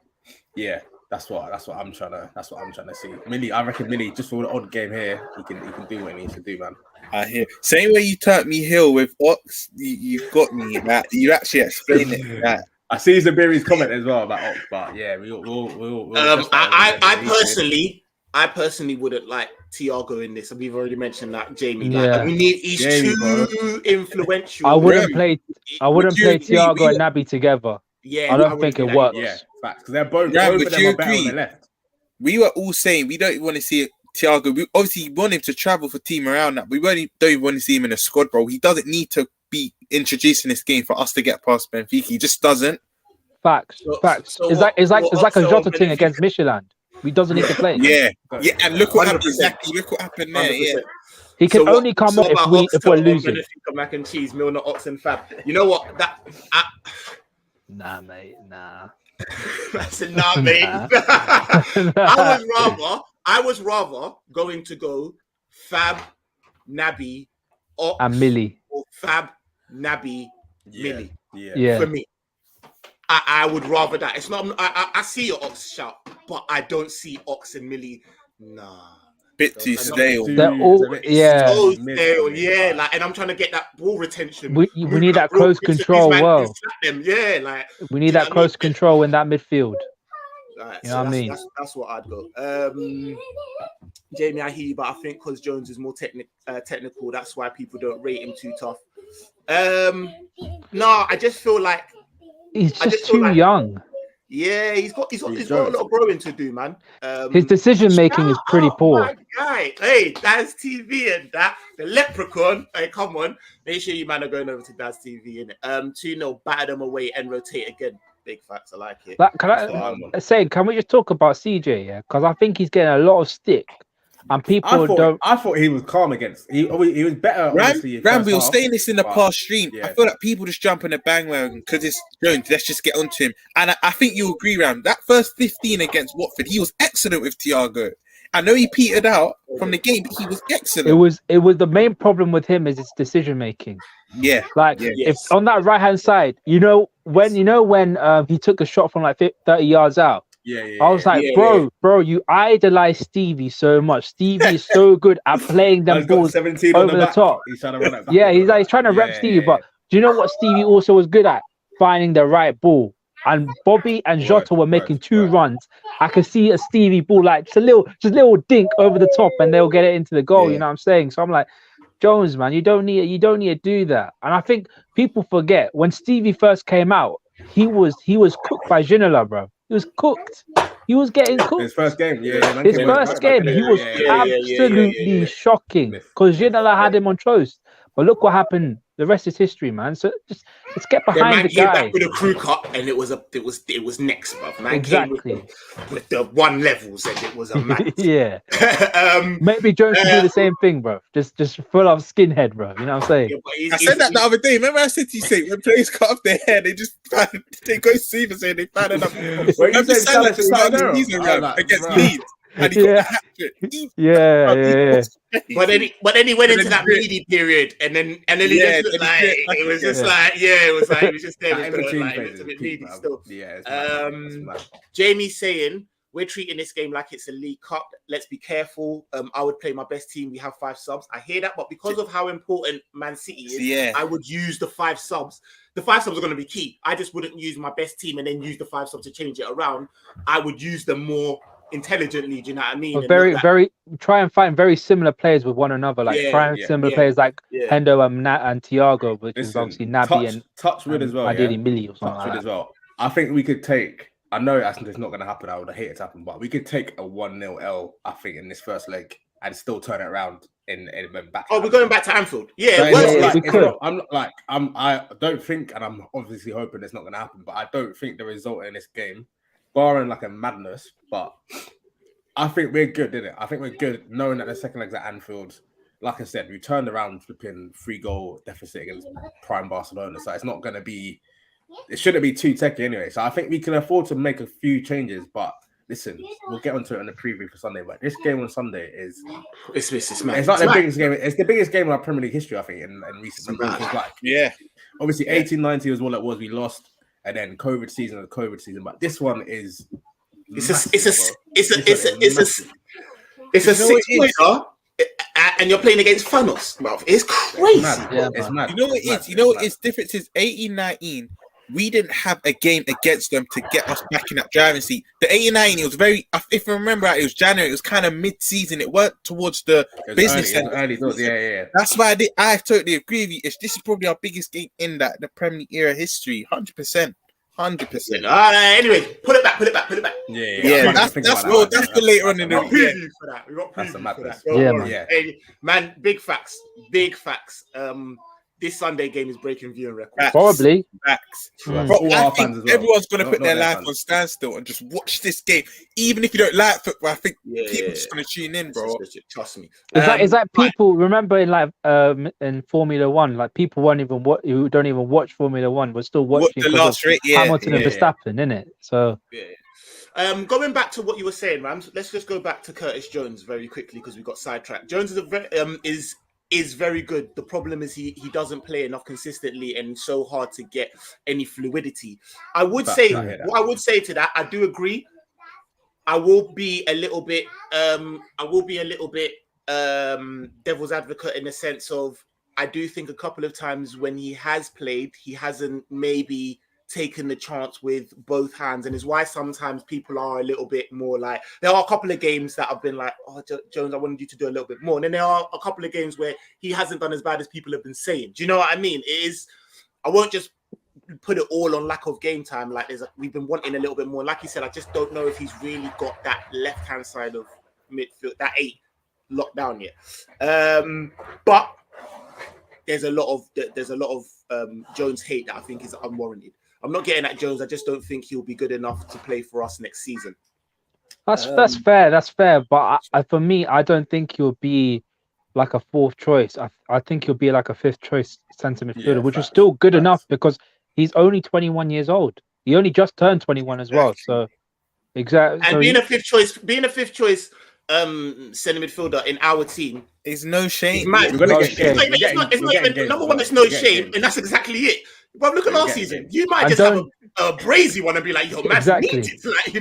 [SPEAKER 2] yeah, that's what I'm trying to see. Millie, I reckon Millie, just for the odd game here, he can do what he needs to do, man.
[SPEAKER 3] I hear. Same way you turned me heel with Ox, you've got me. That you actually explained it. That.
[SPEAKER 2] I see Zabiri's comment as well about Ox, but yeah, we'll
[SPEAKER 1] I personally wouldn't like Thiago in this, and we've already mentioned that, Jamie.
[SPEAKER 4] Yeah.
[SPEAKER 1] He's too influential.
[SPEAKER 4] I wouldn't play Thiago and Naby together.
[SPEAKER 1] Yeah,
[SPEAKER 4] I don't think it works.
[SPEAKER 2] Yeah, facts, because they're both of them are better on the left.
[SPEAKER 3] We were all saying we don't want to see Thiago. We obviously want him to travel for team around that. We don't even want to see him in a squad, bro. He doesn't need to be introduced in this game for us to get past Benfica. He just doesn't.
[SPEAKER 4] Facts.
[SPEAKER 1] So
[SPEAKER 4] it's like a Jota thing against Michelin. He doesn't need to play.
[SPEAKER 3] Yeah. And look what happened. Exactly. Look what happened there. 100%. Yeah.
[SPEAKER 4] He can only come off if we're losing.
[SPEAKER 1] Benfica, mac and cheese, Milner, Ox, and Fab. You know what?
[SPEAKER 4] Nah, mate. Nah.
[SPEAKER 1] I said, nah, mate. I was rather going to go Fab, Naby, Ox,
[SPEAKER 4] and Millie,
[SPEAKER 1] or Fab, Naby, Millie.
[SPEAKER 4] Yeah.
[SPEAKER 1] For me. I would rather that. It's not. I see your Ox shout, but I don't see Ox and Millie. Nah.
[SPEAKER 3] Bit too stale.
[SPEAKER 4] They're all
[SPEAKER 1] so stale, yeah. Like, and I'm trying to get that ball retention.
[SPEAKER 4] We need that close control. Well,
[SPEAKER 1] yeah, like
[SPEAKER 4] we need that close control in that midfield.
[SPEAKER 1] Right,
[SPEAKER 4] you know what I mean?
[SPEAKER 1] That's what I'd go. Jamie, I hear you, but I think because Jones is more technical, that's why people don't rate him too tough. No, I just feel like
[SPEAKER 4] he's just too young.
[SPEAKER 1] Yeah, he's got a lot of growing to do, man.
[SPEAKER 4] His decision making is pretty poor.
[SPEAKER 1] Guy. Hey, Daz TV and that the leprechaun. Hey, come on, make sure you man are going over to Daz TV and 2-0, batter them away and rotate again. Big facts, I like it.
[SPEAKER 4] Can we just talk about CJ? Yeah, because I think he's getting a lot of stick. And people don't.
[SPEAKER 2] I thought he was calm against. He was better.
[SPEAKER 3] Ram, we were saying this in the past stream. Yeah. I feel like people just jump on the bandwagon because it's Jones. Let's just get onto him. And I think you agree, Ram. That first 15 against Watford, he was excellent with Thiago. I know he petered out from the game, but he was excellent.
[SPEAKER 4] It was the main problem with him is his decision making.
[SPEAKER 3] Yeah,
[SPEAKER 4] if on that right hand side, when he took a shot from like 30 yards out. I was like, bro, you idolize Stevie so much. Stevie is so good at playing them balls over the top.
[SPEAKER 2] He's trying to run it back.
[SPEAKER 4] Yeah, he's trying to rep Stevie. But do you know what Stevie also was good at? Finding the right ball. And Bobby and Jota were making two runs. I could see a Stevie ball, like just a little dink over the top, and they'll get it into the goal. You know what I'm saying? So I'm like, Jones, man, you don't need to do that. And I think people forget when Stevie first came out, he was cooked by Ginola, bro. He was cooked. He was getting cooked.
[SPEAKER 2] His first game,
[SPEAKER 4] he was absolutely shocking because Ginola had him on toast. But look what happened. The rest is history, man. So just let's get behind the guy.
[SPEAKER 1] Back with a crew cut, and it was next, bro. Man
[SPEAKER 4] exactly.
[SPEAKER 1] With the one levels, and it was a man.
[SPEAKER 4] Yeah. Maybe Jones should do the same thing, bro. Just full of skinhead, bro. You know what I'm saying?
[SPEAKER 3] Yeah, I said that the other day. Remember I said to you, say when players cut off their hair, they go see and say they found it up. Remember Salah to start the season against Leeds. And he got the hat trick.
[SPEAKER 4] Yeah.
[SPEAKER 1] But then he went into that meaty period, and then he just looked like it was just like it was just there. It was a bit meaty still. Yeah. Jamie's saying we're treating this game like it's a League Cup. Let's be careful. I would play my best team. We have 5 subs. I hear that, but because of how important Man City is, I would use the 5 subs. The 5 subs are going to be key. I just wouldn't use my best team and then use the 5 subs to change it around. I would use them more intelligently, do you know what I mean?
[SPEAKER 4] Very try and find very similar players with one another, like similar players like Hendo and Thiago, which is obviously Naby and
[SPEAKER 2] Touchwood as well.
[SPEAKER 4] Ideally Millie or something like that.
[SPEAKER 2] As well. I think we could take. I know it's not going to happen. I would hate it to happen, but we could take a 1-0 L. I think in this first leg and still turn it around in back.
[SPEAKER 1] We're going back to Anfield.
[SPEAKER 4] We could.
[SPEAKER 2] I don't think, and I'm obviously hoping it's not going to happen, but I don't think the result in this game, barring like a madness, but I think we're good, didn't it? I think we're good knowing that the second leg's at Anfield. Like I said, we turned around flipping 3-goal deficit against prime Barcelona. So it's not going to be, it shouldn't be too techy anyway. So I think we can afford to make a few changes. But listen, we'll get onto it in the preview for Sunday. But this game on Sunday is
[SPEAKER 1] it's
[SPEAKER 2] like the biggest game. It's the biggest game in our Premier League history, I think, in recent memory. Obviously 18-19 was what it was. We lost. And then COVID season, but this one is
[SPEAKER 1] it's a 6-pointer, and you're playing against Thanos, bro. It's crazy.
[SPEAKER 2] It's mad.
[SPEAKER 3] You know what it is? You know what its difference is? 18-19, we didn't have a game against them to get us back in that driving seat. The 18-19, it was very. If I remember right, it was January. It was kind of mid-season. It worked towards the business end.
[SPEAKER 2] Yeah.
[SPEAKER 3] That's why I totally agree with you. This is probably our biggest game in the Premier League era history. 100%.
[SPEAKER 1] Anyway, put it back.
[SPEAKER 3] Yeah. That's the later on in the
[SPEAKER 1] preview for that. We got preview for that. Hey, man, big facts. This Sunday game is breaking viewing records.
[SPEAKER 4] Probably.
[SPEAKER 3] Facts. I think everyone's going to put their life on standstill and just watch this game. Even if you don't like football, I think people are just going to tune in, bro.
[SPEAKER 1] Trust me.
[SPEAKER 4] Is that people remember in Formula One, like people who don't even watch Formula One, were still watching
[SPEAKER 3] the last race,
[SPEAKER 4] Hamilton and Verstappen, innit? So.
[SPEAKER 1] Going back to what you were saying, Rams, let's just go back to Curtis Jones very quickly because we got sidetracked. Jones is is very good. The problem is he doesn't play enough consistently and so hard to get any fluidity. I would say to that, I do agree. I will be a little bit devil's advocate in the sense of I do think a couple of times when he has played, he hasn't maybe taken the chance with both hands, and is why sometimes people are a little bit more like, there are a couple of games that have been like, oh, Jones, I wanted you to do a little bit more. And then there are a couple of games where he hasn't done as bad as people have been saying. Do you know what I mean? It is, I won't just put it all on lack of game time. Like we've been wanting a little bit more. Like you said, I just don't know if he's really got that left-hand side of midfield, that 8 locked down yet. But there's a lot of Jones hate that I think is unwarranted. I'm not getting at Jones. I just don't think he'll be good enough to play for us next season.
[SPEAKER 4] That's fair. That's fair. But for me, I don't think he'll be like a 4th choice. I think he'll be like a 5th choice centre midfielder, which is still good enough because he's only 21 years old. He only just turned 21 as well. So exactly.
[SPEAKER 1] And being a fifth choice centre midfielder in our team
[SPEAKER 3] is no shame.
[SPEAKER 1] It's not even number one. There's no shame, and that's exactly it. But look at last season. You might just have a brazy one and be like, "Yo, man, exactly." Like,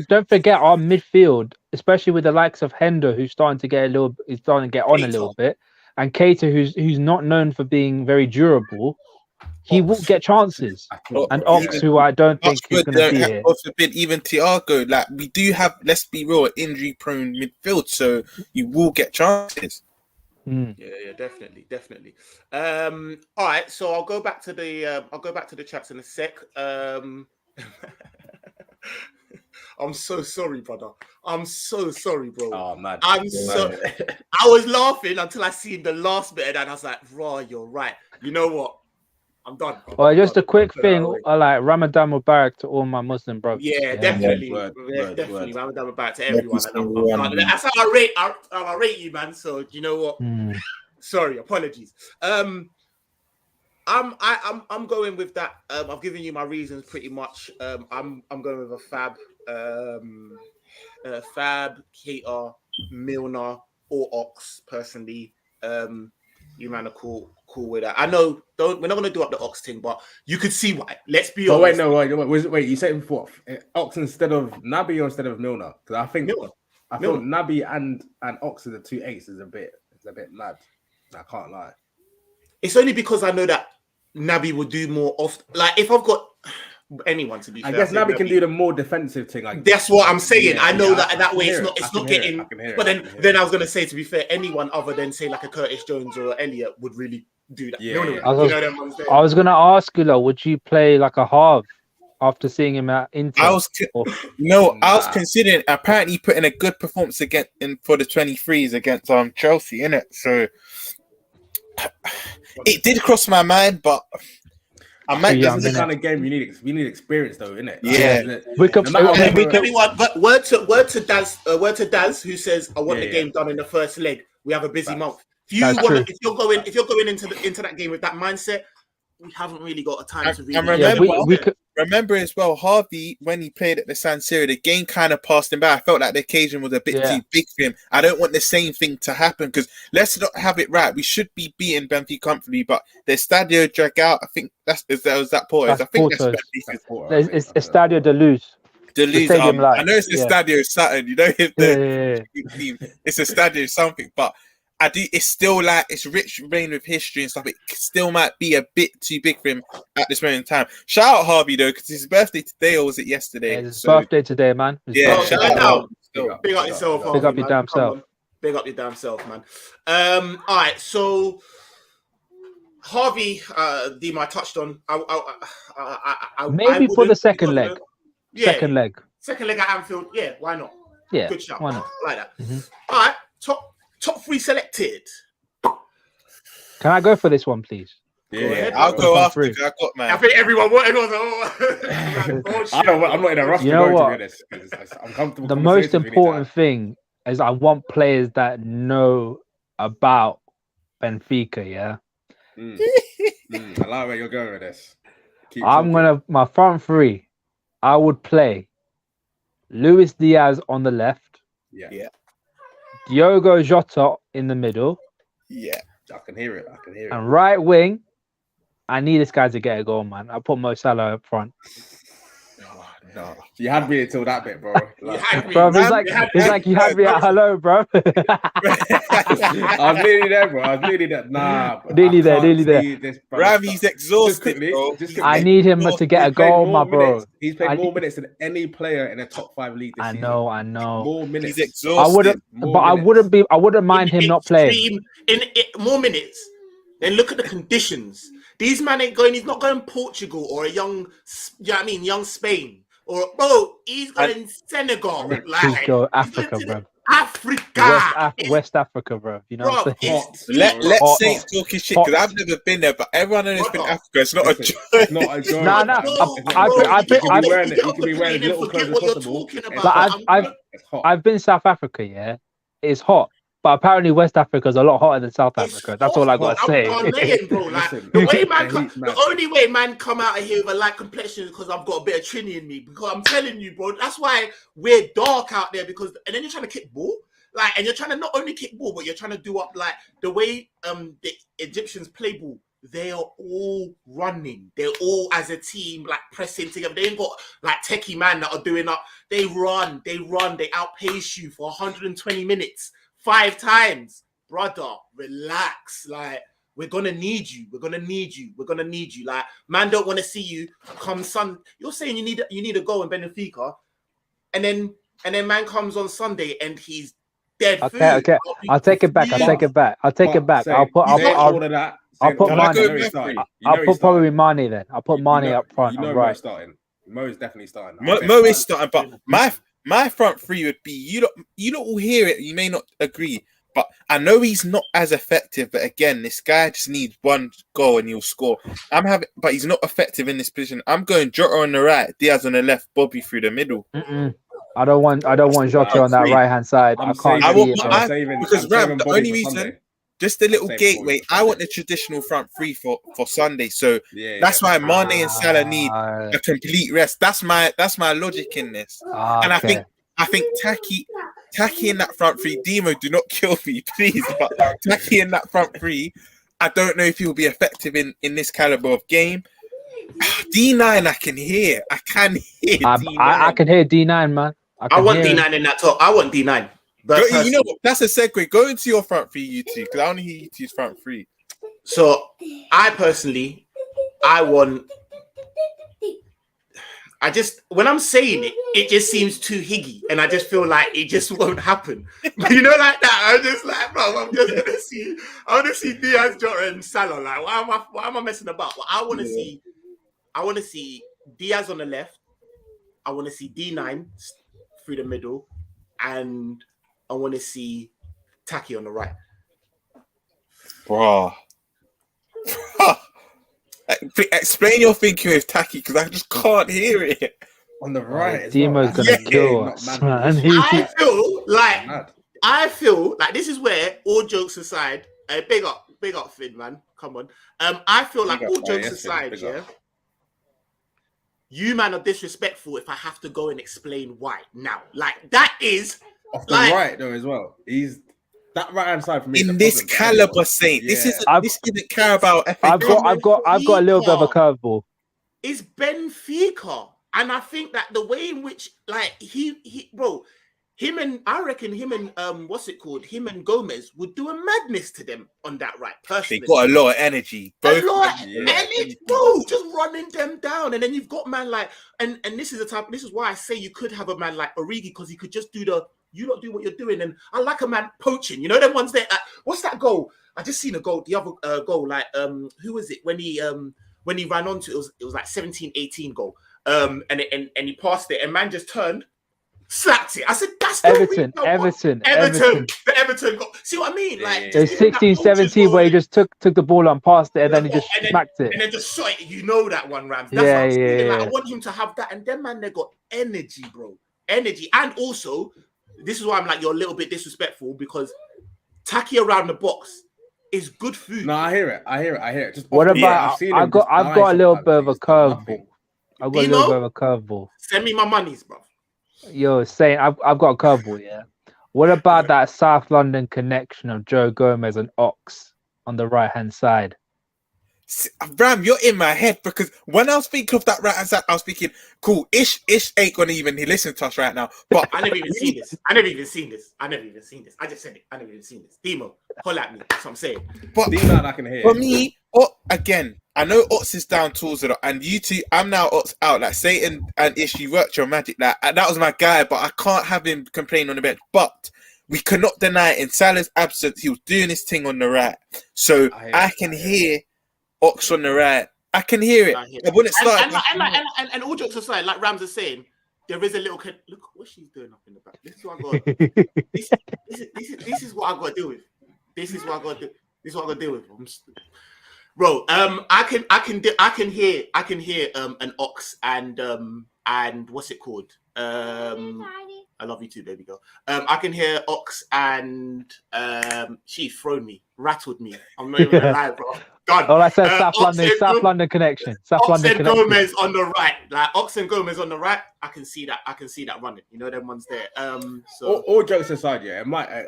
[SPEAKER 4] don't forget our midfield, especially with the likes of Hendo, who's starting to get on a little bit, and Keita, who's not known for being very durable. He will get chances, and Ox, who I don't think is going to be here.
[SPEAKER 3] God forbid, even Thiago. Like we do have, let's be real, injury-prone midfield, so you will get chances.
[SPEAKER 1] Yeah, definitely. All right, so I'll go back to the chats in a sec. I'm so sorry, brother. I'm so sorry, bro.
[SPEAKER 2] Oh man,
[SPEAKER 1] I was laughing until I seen the last bit of that, and I was like, "Raw, you're right." You know what? I'm done.
[SPEAKER 4] Well, just a quick thing. I like Ramadan Mubarak to all my Muslim brothers.
[SPEAKER 1] Yeah, definitely. Definitely. Ramadan Mubarak to everyone. That's how I rate you, man. So you know what? Sorry, apologies. I'm going with that. I've given you my reasons pretty much. I'm going with a Fab, Keita, Milner, or Ox personally. You man are cool with that. I know we're not going to do up the Ox thing, but you could see why. Let's be honest.
[SPEAKER 2] Wait, you said before Ox instead of Naby or instead of Milner? Because I think Naby and Ox are the 2 8s is a bit mad. I can't lie.
[SPEAKER 1] It's only because I know that Naby will do more often. Like if I've got anyone to be fair,
[SPEAKER 2] I guess Naby can do the more defensive thing. Like
[SPEAKER 1] that's what I'm saying. Yeah, I know that way it's not getting. But then I was gonna say, to be fair, anyone other than say like a Curtis Jones or Elliot would really do that.
[SPEAKER 4] I was gonna ask you, though, would you play like a half after seeing him at Inter?
[SPEAKER 3] I was considering. Apparently, putting a good performance for the 23s against Chelsea, innit? So it did cross my mind, but I might.
[SPEAKER 2] This is the kind of game you need experience, though, innit?
[SPEAKER 3] Yeah.
[SPEAKER 1] But word to Daz, who says, "I want the game done in the first leg." We have a busy month. If you're going into that game with that mindset, we haven't really got a time to really.
[SPEAKER 3] Remember as well, Harvey, when he played at the San Siro, the game kind of passed him by. I felt like the occasion was a bit too big for him. I don't want the same thing to happen because let's not have it right. We should be beating Benfica comfortably, but the Estadio Dragao, I think that's that Porto. I think
[SPEAKER 4] that's Benfica. It's Estadio de Luz.
[SPEAKER 3] I know it's the Estadio Saturn. You know, it's a Estadio something, but I do. It's still like it's rich vein with history and stuff. It still might be a bit too big for him at this moment in time. Shout out Harvey though, because his birthday today, or was it yesterday?
[SPEAKER 4] Yeah, his birthday today, man.
[SPEAKER 1] Shout out. Big up yourself.
[SPEAKER 4] Big up your damn self.
[SPEAKER 1] Big up your damn self, man. All right, so Harvey, Dima, I touched on.
[SPEAKER 4] Maybe for the second leg. Second leg
[SPEAKER 1] at Anfield. Yeah, why not?
[SPEAKER 4] Yeah,
[SPEAKER 1] good shout.
[SPEAKER 4] Why not?
[SPEAKER 1] Like that. Mm-hmm. All right, top 3 selected.
[SPEAKER 4] Can I go for this one, please?
[SPEAKER 3] Yeah, I'll go after.
[SPEAKER 1] I think everyone wanted.
[SPEAKER 2] I'm not in a rush to go to this. I'm comfortable.
[SPEAKER 4] The most important thing is I want players that know about Benfica. Yeah.
[SPEAKER 2] I like where you're going with this.
[SPEAKER 4] My front 3. I would play Luis Diaz on the left.
[SPEAKER 2] Yeah.
[SPEAKER 4] Diogo Jota in the middle.
[SPEAKER 3] Yeah,
[SPEAKER 2] I can hear it.
[SPEAKER 4] And right wing, I need this guy to get a goal, man. I put Mo Salah up front.
[SPEAKER 3] No.
[SPEAKER 2] You had me until that bit, bro.
[SPEAKER 1] You had me.
[SPEAKER 4] Bro, he's like, you had me at hello, bro.
[SPEAKER 2] I was nearly there, bro. Nah,
[SPEAKER 4] nearly there.
[SPEAKER 3] Rav, he's exhausted, bro.
[SPEAKER 4] I need him to get a goal, my bro.
[SPEAKER 2] He's played more minutes than any player in a top 5 league this season.
[SPEAKER 4] I know.
[SPEAKER 2] More minutes.
[SPEAKER 3] He's exhausted.
[SPEAKER 4] I wouldn't mind him not playing.
[SPEAKER 1] More minutes. Then look at the conditions. These man ain't going. He's not going Portugal or a young Spain. Or bro, he's going Senegal.
[SPEAKER 4] He's going Africa, bro.
[SPEAKER 1] Africa,
[SPEAKER 4] West Africa, bro. You know what I'm saying?
[SPEAKER 3] Let's say talking shit because I've never been there, but everyone knows it's been Africa. It's not a joke.
[SPEAKER 2] It's not a joke.
[SPEAKER 1] You can be wearing little clothes as possible.
[SPEAKER 4] But I've been South Africa. Yeah, it's hot. But apparently West Africa is a lot hotter than South Africa. That's all I got to say.
[SPEAKER 1] Bro, like, the only way man come out of here with a light complexion is because I've got a bit of Trini in me. Because I'm telling you, bro, that's why we're dark out there. Because and then you're trying to kick ball, like, and you're trying to not only kick ball, but you're trying to do up like the way the Egyptians play ball. They are all running. They're all as a team, like pressing together. They ain't got like techie man that are doing up. They run. They outpace you for 120 minutes. 5 times, brother, relax. Like, we're gonna need you. Like, man, don't want to see you come Sunday. You're saying you need a goal in Benfica, and then man comes on Sunday and he's dead.
[SPEAKER 4] Okay. I'll take it back. I'll put probably Mane then. I'll put Mane up front.
[SPEAKER 2] You know Mo's starting. Mo is definitely starting.
[SPEAKER 3] Mo is starting, but my front three would be you don't all hear it. You may not agree, but I know he's not as effective. But again, this guy just needs one goal and he'll score. But he's not effective in this position. I'm going Jota on the right, Diaz on the left, Bobby through the middle.
[SPEAKER 4] I don't want Jota on that right hand side. I can't see it.
[SPEAKER 3] Because Ram, the only reason. Just a little gateway. I want the traditional front three for Sunday, so that's why Mane and Salah need a complete rest. That's my logic in this, and I think Taki in that front three. Demo, do not kill me, please. But Taki in that front three, I don't know if he will be effective in this caliber of game. D9, I can hear. I can hear.
[SPEAKER 4] I can hear D9, man.
[SPEAKER 1] I want D9 in that top. I want D9.
[SPEAKER 3] You know what? That's a segue. Go into your front three, you two, because I only hear you two's front three.
[SPEAKER 1] So, I personally, when I'm saying it, it just seems too higgy, and I just feel like it just won't happen. You know, like that. I'm just like, bro, I want to see Diaz, Jota, and Salah. Like, why am I messing about? Well, I want to see Diaz on the left. I want to see D9 through the middle, and I want to see Taki on the right.
[SPEAKER 3] Bro. Explain your thinking with Taki, because I just can't hear it.
[SPEAKER 2] On the right.
[SPEAKER 4] Demo's going to kill us, man.
[SPEAKER 1] I feel like this is where, all jokes aside, big up Finn, man. Come on. I feel like all jokes aside, you man are disrespectful if I have to go and explain why now. Like, that is
[SPEAKER 2] off the right though as well. He's that right hand side for me.
[SPEAKER 3] In this caliber, Saint. This isn't Carabao.
[SPEAKER 4] I've got a little bit of a curveball.
[SPEAKER 1] It's Benfica, and I think that the way in which, like, him and Gomez would do a madness to them on that right. Personally,
[SPEAKER 3] they got a lot of energy.
[SPEAKER 1] Energy, bro, just running them down. And then you've got man like, and this is why I say you could have a man like Origi, because he could just do you not do what you're doing. And I like a man poaching. You know them ones there. What's that goal? I just seen a goal. The other goal, like who was it when he ran onto it was like 17-18 goal. And he passed it, and man just turned. Slapped it. I said, that's the
[SPEAKER 4] Everton.
[SPEAKER 1] The Everton goal. See what I mean? Like,
[SPEAKER 4] it's 16-17 where he just took the ball and passed it, and then he just smacked it.
[SPEAKER 1] And then just shot it. You know that one, Rams. That's what I'm saying. Like, I want him to have that. And then, man, they got energy, bro. Energy. And also, this is why I'm like, you're a little bit disrespectful, because Taki around the box is good food.
[SPEAKER 2] No, I hear it. Just
[SPEAKER 4] what about? I've got a little bit of a curveball.
[SPEAKER 1] Send me my monies, bro.
[SPEAKER 4] Yo, saying I've got a curveball, yeah. What about that South London connection of Joe Gomez and Ox on the right-hand side?
[SPEAKER 3] Ram, you're in my head because when I was thinking of that right-hand side, I was thinking, cool, Ish ain't gonna even listen to us right now. But
[SPEAKER 1] I never even seen this. I just said it. I never even seen this. Demo, holla at me. That's what I'm saying.
[SPEAKER 3] But
[SPEAKER 2] Demo, I can hear.
[SPEAKER 3] For me, again, I know Ots is down tools a lot, and you two, I'm now Ots out. Like Satan and Ish, you worked your magic. Like that was my guy, but I can't have him complain on the bench. But we cannot deny it. In Salah's absence, he was doing his thing on the right, so I can hear Ox on the right. I can hear it. I wouldn't start.
[SPEAKER 1] And all jokes aside, like Romz is saying, there is a little kid. Look what she's doing up in the back. This is what I got. This is what I got to deal with. This is what I got to do. This is what I got to deal with. Bro, I can hear an Ox and what's it called? I love you too, baby girl. I can hear Ox and she thrown me, rattled me. I'm not even gonna lie, bro. Done.
[SPEAKER 4] Oh, I said South London connection.
[SPEAKER 1] Ox and Gomez on the right, like Ox and Gomez on the right. I can see that running. You know, them ones there. So
[SPEAKER 2] all jokes aside, yeah,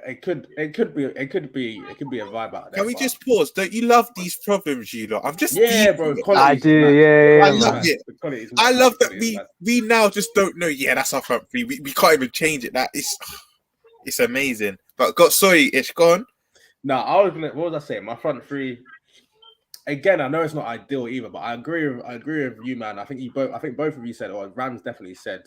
[SPEAKER 2] it could be a vibe out there.
[SPEAKER 3] Can we just pause? Don't you love these problems, you lot? I'm just
[SPEAKER 2] bro.
[SPEAKER 4] I do, yeah.
[SPEAKER 3] I love it. I love that we now just don't know. Yeah, that's our front three. We can't even change it. That it's amazing. But sorry, Ish, go on.
[SPEAKER 2] No, what was I saying? My front three. Again, I know it's not ideal either, but I agree with you, man. I think both of you said, or Rams definitely said,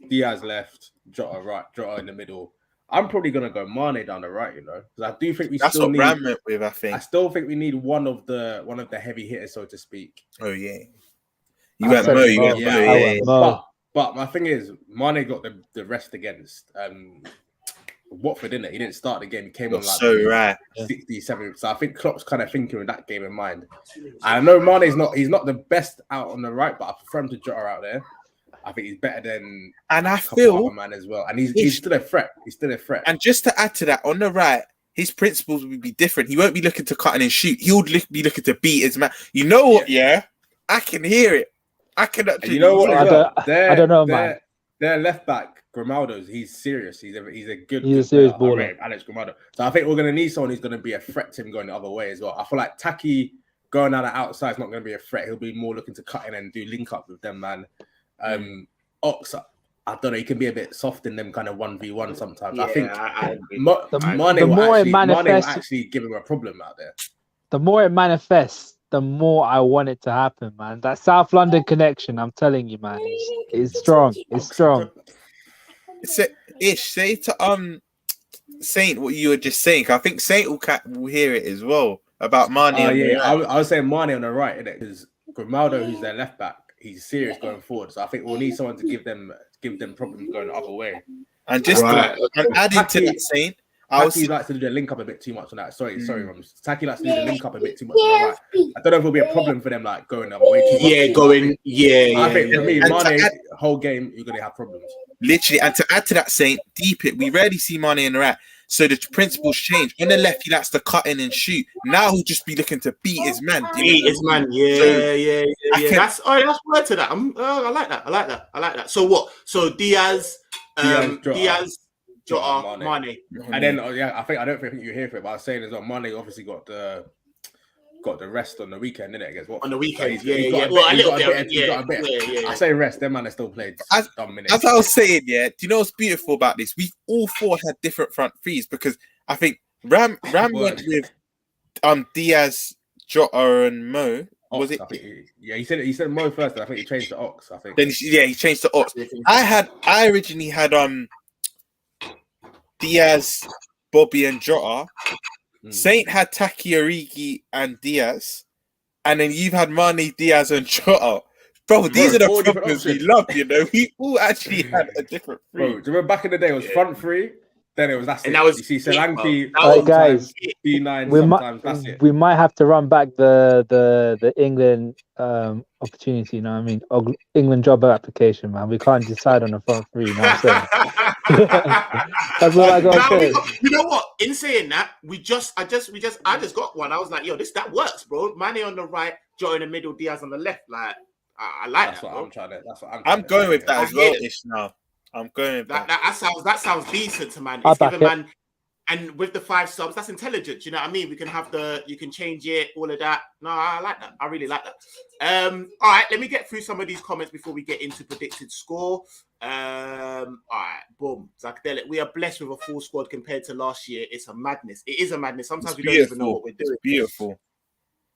[SPEAKER 2] Diaz left, Jota right, Jota in the middle. I'm probably gonna go Mane down the right, you know, because I do think we still need. Ram went with, I think. I still think we need one of the heavy hitters, so to speak.
[SPEAKER 3] Oh yeah, you went Mo.
[SPEAKER 2] But my thing is, Mane got the rest against Watford, didn't it? He didn't start the game. He came on like 67. So I think Klopp's kind of thinking with that game in mind. I know Mane's he's not the best out on the right, but I prefer him to Jota out there. I think he's better than
[SPEAKER 3] I feel
[SPEAKER 2] man as well. And he's still a threat.
[SPEAKER 3] And just to add to that, on the right, his principles would be different. He won't be looking to cut and shoot. He would be looking to beat his man. You know what? Yeah, I can hear it. I can.
[SPEAKER 2] You know what?
[SPEAKER 4] I don't know, man.
[SPEAKER 2] Their left back, Grimaldo's, he's serious. He's a good
[SPEAKER 4] serious baller.
[SPEAKER 2] Alex Grimaldo. So I think we're going to need someone who's going to be a threat to him going the other way as well. I feel like Taki going out the outside is not going to be a threat. He'll be more looking to cut in and do link up with them, man. Ox, I don't know. He can be a bit soft in them kind of 1v1 sometimes. Yeah, I think Mane will actually give him a problem out there.
[SPEAKER 4] The more it manifests, the more I want it to happen, man. That South London connection, I'm telling you, man, is strong. It's strong.
[SPEAKER 3] Ish, say to Saint what you were just saying. I think Saint will hear it as well about Mane.
[SPEAKER 2] I was saying Mane on the right, innit? Because Grimaldo, who's their left back, he's serious going forward. So I think we'll need someone to give them problems going the other way.
[SPEAKER 3] And just adding to that, Saint.
[SPEAKER 2] Taki likes to do the link up a bit too much on that. Sorry, Romz. Taki likes to do the link up a bit too much on the right. I don't know if it'll be a problem for them, like going the other way too much. I think for me, Mane, whole game, you're gonna have problems.
[SPEAKER 3] Literally, and to add to that, Saint, deep it. We rarely see Mane in the right, so the principles change. On the left, he likes to cut in and shoot. Now he'll just be looking to beat his man.
[SPEAKER 1] Yeah. That's word to that. I like that. So what? So Diaz, Jota, Mane.
[SPEAKER 2] And then I don't think you're here for it, but I was saying as well, Mane obviously got the rest on the weekend, didn't it? Against what?
[SPEAKER 1] On the weekend,
[SPEAKER 2] I say rest, them man has still played some minutes.
[SPEAKER 3] As I was saying, do you know what's beautiful about this? We all four had different front threes because I think Ram went with Diaz, Jota, and Mo. Was it?
[SPEAKER 2] He said Mo first, and I think he changed to Ox. I think.
[SPEAKER 3] Then he changed to Ox. I originally had Diaz, Bobby, and Jota. Saint had Taki, Origi, and Diaz, and then you've had Mane, Diaz, and Jota. Bro, these are the problems we love, you know. We all actually had a different three.
[SPEAKER 2] Bro, do you remember back in the day it was front three, then it was that's
[SPEAKER 1] and
[SPEAKER 2] it.
[SPEAKER 1] That was,
[SPEAKER 2] you see Solanke,
[SPEAKER 4] guys,
[SPEAKER 2] B9, that's it.
[SPEAKER 4] We might have to run back the England opportunity, you know what I mean? England job application, man. We can't decide on the front three, you know what I'm saying? That's what I got to say.
[SPEAKER 1] You know what? In saying that, I just got one. I was like, yo, that works, bro. Mane on the right, Jota in the middle, Diaz on the left. Like, I like
[SPEAKER 2] that's
[SPEAKER 1] that.
[SPEAKER 2] What
[SPEAKER 1] bro.
[SPEAKER 2] I'm trying to. That's what
[SPEAKER 3] I'm going with that as well. Ish now. I'm going back.
[SPEAKER 1] That sounds decent to man.
[SPEAKER 4] I'll
[SPEAKER 1] It's
[SPEAKER 4] back
[SPEAKER 1] given
[SPEAKER 4] it.
[SPEAKER 1] man. And with the 5 subs, that's intelligent. You know what I mean? We can have you can change it, all of that. No, I like that. I really like that. All right, let me get through some of these comments before we get into predicted score. All right, boom. Zakadelic, we are blessed with a full squad compared to last year. It's a madness. It is a madness. Sometimes we don't even know what we're doing.
[SPEAKER 3] It's beautiful.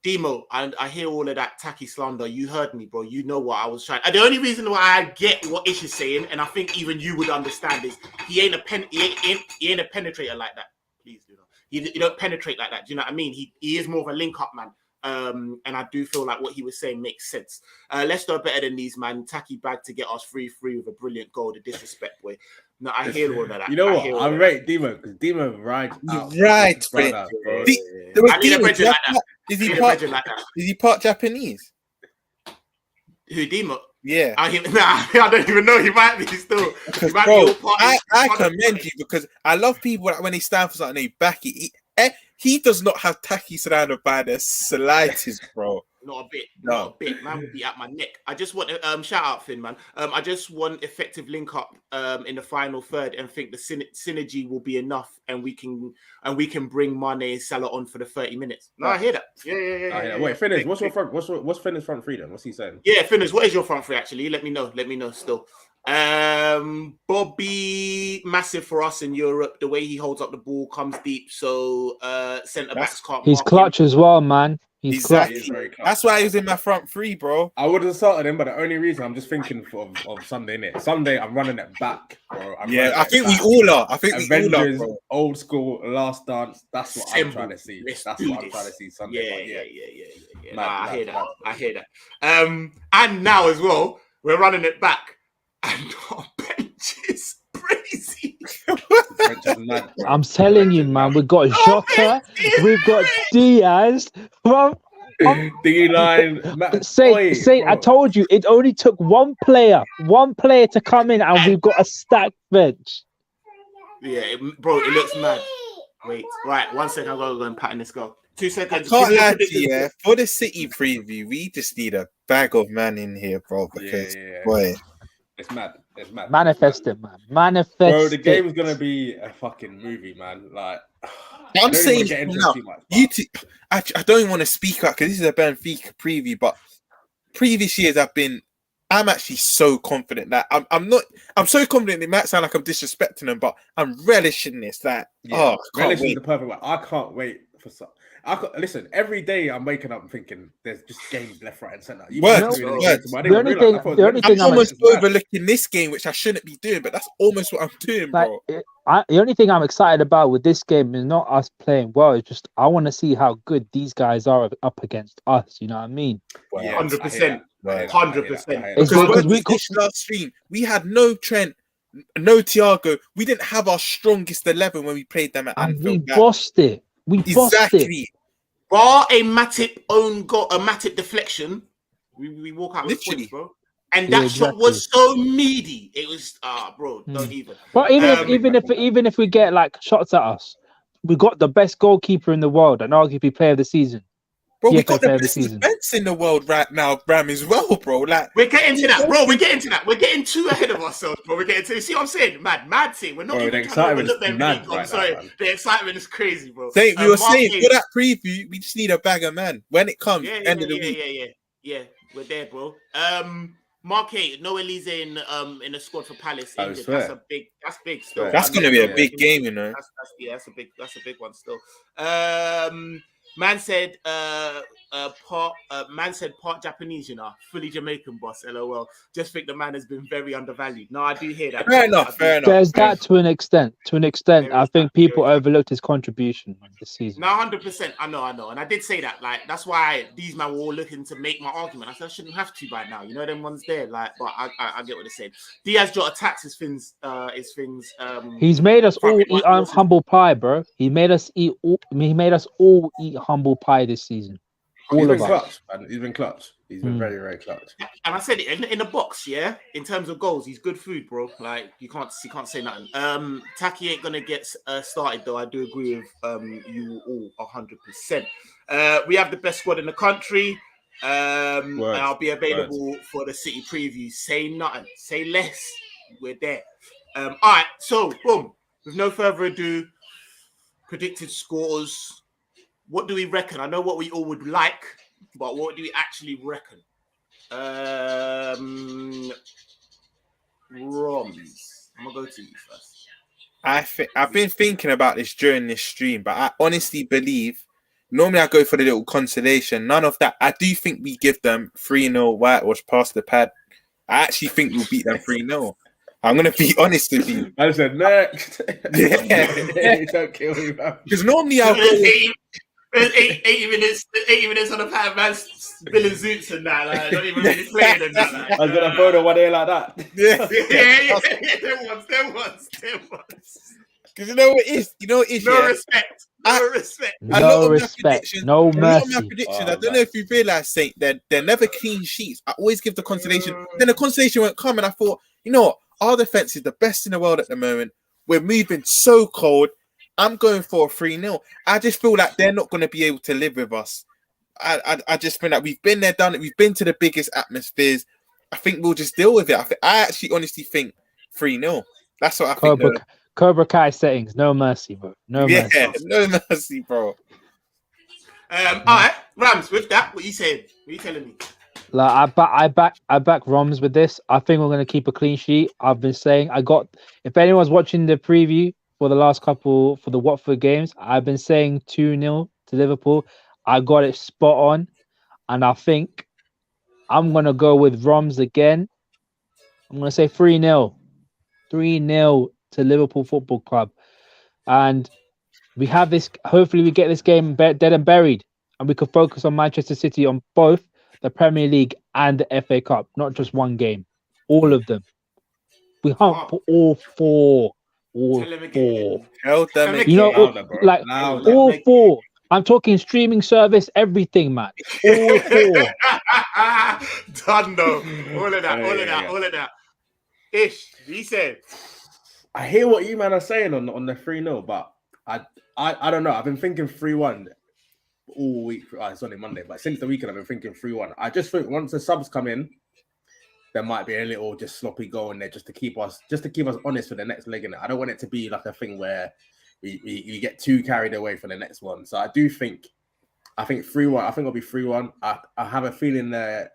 [SPEAKER 1] Demo, and I hear all of that tacky slander. You heard me, bro. You know what I was trying. And the only reason why I get what Ish is saying, and I think even you would understand, is he ain't a penetrator like that. Please do not. You don't penetrate like that. Do you know what I mean? He is more of a link up man. And I do feel like what he was saying makes sense. Leicester are better than these, man. Tacky bag to get us 3-3 with a brilliant goal. The disrespect, boy. No, I hear all of that.
[SPEAKER 2] You know what? I rate Demo because Demo rides out.
[SPEAKER 3] Right,
[SPEAKER 1] I need a brethren like that.
[SPEAKER 3] Is he part Japanese?
[SPEAKER 1] Who, Demo?
[SPEAKER 3] Yeah.
[SPEAKER 1] I don't even know. He might be still. He might be all part.
[SPEAKER 3] I commend you because I love people that when they stand for something, they back it. He does not have tacky surrounded by the slightest, bro.
[SPEAKER 1] Not a bit. Not a bit. Man would be at my neck. I just want shout out Finn, man. I just want effective link up in the final third and think the synergy will be enough and we can bring Mane and Salah on for the 30 minutes. No, I hear that. Yeah.
[SPEAKER 2] Wait, Finners, what's Finners front three then? What's he saying?
[SPEAKER 1] Yeah, Finners, what is your front three actually? Let me know still. Bobby, massive for us in Europe. The way he holds up the ball, comes deep, so centre backs can't.
[SPEAKER 4] He's clutch as well, man. He's clutch.
[SPEAKER 3] That's why he was in my front three, bro.
[SPEAKER 2] I would have started him, but the only reason I'm just thinking of Sunday, innit? Sunday, I'm running it back, bro.
[SPEAKER 3] I think we all are.
[SPEAKER 2] Avengers, we all are, old school, last dance. That's what I'm trying to see. That's what I'm trying to see Sunday.
[SPEAKER 1] Yeah. I hear that. And now as well, we're running it back. And our bench is crazy.
[SPEAKER 4] I'm telling you, man. We've got Jota, we've got Diaz.
[SPEAKER 2] D-line.
[SPEAKER 4] Say, I told you, it only took one player to come in, and we've got a stacked bench.
[SPEAKER 1] Yeah, bro, it looks mad. Wait, right, 1 second. I'm gonna go and pattern this goal. 2 seconds.
[SPEAKER 3] I can't lie to you, for the City preview, we just need a bag of man in here, bro. Because boy.
[SPEAKER 2] It's mad.
[SPEAKER 4] Manifest it, man.
[SPEAKER 2] Bro, the game's gonna be a fucking movie, man. Like,
[SPEAKER 3] I'm saying now, I don't even want to speak up because this is a Benfica preview, but previous years I'm actually so confident that I'm so confident it might sound like I'm disrespecting them, but I'm relishing this.
[SPEAKER 2] Relishing is the perfect word. I can't wait for some. Listen, every day I'm waking up and thinking there's just games left, right, and centre.
[SPEAKER 4] The only thing
[SPEAKER 3] I'm almost overlooking this game, which I shouldn't be doing, but that's almost what I'm doing, bro.
[SPEAKER 4] The only thing I'm excited about with this game is not us playing well. It's just I want to see how good these guys are up against us. You know what I mean?
[SPEAKER 1] 100%. 100%.
[SPEAKER 3] Because last stream, we had no Trent, no Thiago. We didn't have our strongest 11 when we played them at Anfield.
[SPEAKER 4] We bossed it.
[SPEAKER 3] Exactly.
[SPEAKER 1] Bar a Matip own goal, a Matip deflection. We walk out with points, bro. And that shot was so meaty. It was, bro, don't even.
[SPEAKER 4] But even if we get like shots at us, we got the best goalkeeper in the world and arguably player of the season.
[SPEAKER 3] Bro, we got the best defense in the world right now, Bram, as well, bro. Like,
[SPEAKER 1] we're getting to that, bro. We're getting too ahead of ourselves, bro. You see what I'm saying? Mad thing. We're not even trying to overlook them. I'm sorry. The excitement is crazy, bro.
[SPEAKER 3] We were saying for that preview, we just need a bag of man when it comes. End of the week.
[SPEAKER 1] Yeah, we're there, bro. Mark A, no Elise in the squad for Palace. That's big still.
[SPEAKER 3] That's gonna be a big game, you know.
[SPEAKER 1] That's a big one still. Man said part Japanese, you know, fully Jamaican boss, LOL. Just think the man has been very undervalued. No, I do hear that.
[SPEAKER 3] Fair enough.
[SPEAKER 4] There's that to an extent. I think people overlooked his contribution this season.
[SPEAKER 1] No, 100%. I know. And I did say that. Like, that's why these men were all looking to make my argument. I said I shouldn't have to by now. You know, them ones there. Like, but I get what they're saying. Diaz Jota attacks his things.
[SPEAKER 4] He's made us all eat humble pie, bro. He made us all eat humble pie this season.
[SPEAKER 2] He's been clutch, man. He's been clutch. He's been very, very clutch.
[SPEAKER 1] And I said it in the box, yeah. In terms of goals, he's good food, bro. Like you can't say nothing. Taki ain't gonna get started though. I do agree with you all 100%. We have the best squad in the country. And I'll be available for the City preview. Say nothing. Say less. we're there. All right, so boom. With no further ado, predicted scores. What do we reckon? I know what we all would like, but what do we actually reckon? Romz, I'm gonna go to you first.
[SPEAKER 3] I've been thinking about this during this stream, but I honestly believe. Normally, I go for the little consolation. None of that. I do think we give them 3-0 whitewash past the pad. I actually think we'll beat them 3-0. I'm gonna be honest with you.
[SPEAKER 2] I said next.
[SPEAKER 3] Yeah,
[SPEAKER 2] don't kill me, man.
[SPEAKER 3] Because normally I'll go.
[SPEAKER 1] 80 minutes on the pad, man. Spilling Zoots and that, like, not even really playing and that. Like,
[SPEAKER 2] I was gonna throw the one there like that.
[SPEAKER 3] Yeah.
[SPEAKER 1] Them ones.
[SPEAKER 3] Because you know what it is?
[SPEAKER 1] No respect. No respect.
[SPEAKER 4] No respect. No mercy.
[SPEAKER 3] A lot of my predictions, I don't know if you realise, Saint, they're never clean sheets. I always give the consolation. Then the consolation won't come, and I thought, you know what? Our defence is the best in the world at the moment. We're moving so cold. I'm going for a 3-0. I just feel like they're not going to be able to live with us. I just feel like we've been there, done it. We've been to the biggest atmospheres. I think we'll just deal with it. I actually honestly think 3-0. That's what I think.
[SPEAKER 4] Cobra Kai settings. No mercy, bro. No mercy.
[SPEAKER 3] No mercy, bro.
[SPEAKER 1] All right, Rams, with that, what you saying? What are you telling me?
[SPEAKER 4] Like I back Romz with this. I think we're going to keep a clean sheet. I've been saying if anyone's watching the preview for the last couple for the Watford games, I've been saying 2-0 to Liverpool. I got it spot on, and I think I'm going to go with Romz again. I'm going to say 3-0. 3-0 to Liverpool Football Club. And we have this, hopefully we get this game dead and buried, and we can focus on Manchester City on both the Premier League and the FA Cup, not just one game, all of them. We hunt for all four. All four.
[SPEAKER 3] Tell them
[SPEAKER 1] again.
[SPEAKER 4] You know,
[SPEAKER 3] louder,
[SPEAKER 4] all four. I'm talking streaming service, everything, man. All four.
[SPEAKER 1] Done though. All of that. Ish, he said.
[SPEAKER 2] I hear what you man are saying on the 3-0, but I don't know. I've been thinking 3-1 all week. It's only Monday, but since the weekend I've been thinking 3-1. I just think once the subs come in, there might be a little just sloppy goal in there just to keep us honest for the next leg in it. I don't want it to be like a thing where we get too carried away for the next one. So I think 3-1. I think it'll be 3-1. I have a feeling their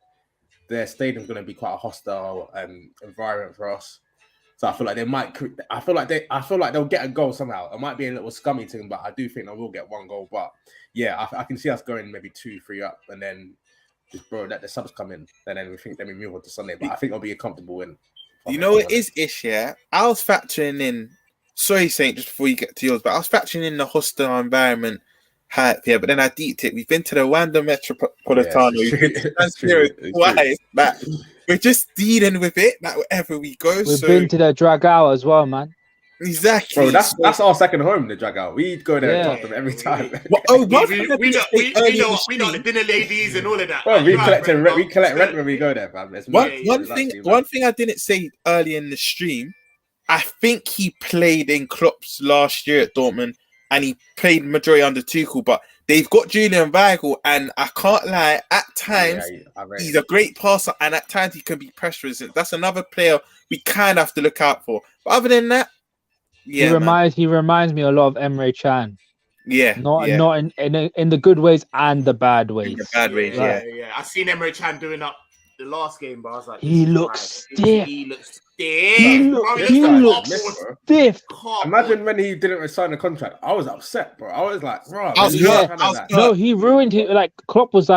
[SPEAKER 2] stadium's going to be quite a hostile environment for us. So I feel like they might. I feel like they'll get a goal somehow. It might be a little scummy thing, but I do think they will get one goal. But yeah, I can see us going maybe 2-3 up, and then just let the subs come in, and then we move on to Sunday. But I think it'll be a comfortable win.
[SPEAKER 3] You know what is ish, yeah? I was factoring in. Sorry, Saint, just before you get to yours, but I was factoring in the hostile environment hype here. But then I deeped it. We've been to the Wanda Metropolitano. Twice. We're just dealing with it, like wherever we go.
[SPEAKER 4] We've been to the Dragao as well, man.
[SPEAKER 3] Exactly.
[SPEAKER 2] Bro, that's our second home, the Dragao. We go there and talk to them every time.
[SPEAKER 1] We know the dinner ladies and all of that.
[SPEAKER 2] Bro, we collect rent when we go there, fam.
[SPEAKER 3] One thing I didn't say early in the stream, I think he played in Klopp's last year at Dortmund, and he played majority under Tuchel, but they've got Julian Weigl, and I can't lie, at times he's a great passer, and at times he can be pressure resistant. That's another player we kind of have to look out for. But other than that, he
[SPEAKER 4] reminds me a lot of Emre Can.
[SPEAKER 3] Yeah,
[SPEAKER 4] not in the good ways and the bad ways.
[SPEAKER 3] In the bad ways,
[SPEAKER 1] yeah. I seen Emre Can doing up the last game, but I was like,
[SPEAKER 4] he looks stiff.
[SPEAKER 1] He looks stiff.
[SPEAKER 4] He looks stiff.
[SPEAKER 2] Imagine when he didn't sign a contract. I was upset, bro. I was like, bro.
[SPEAKER 4] No, he ruined his Klopp was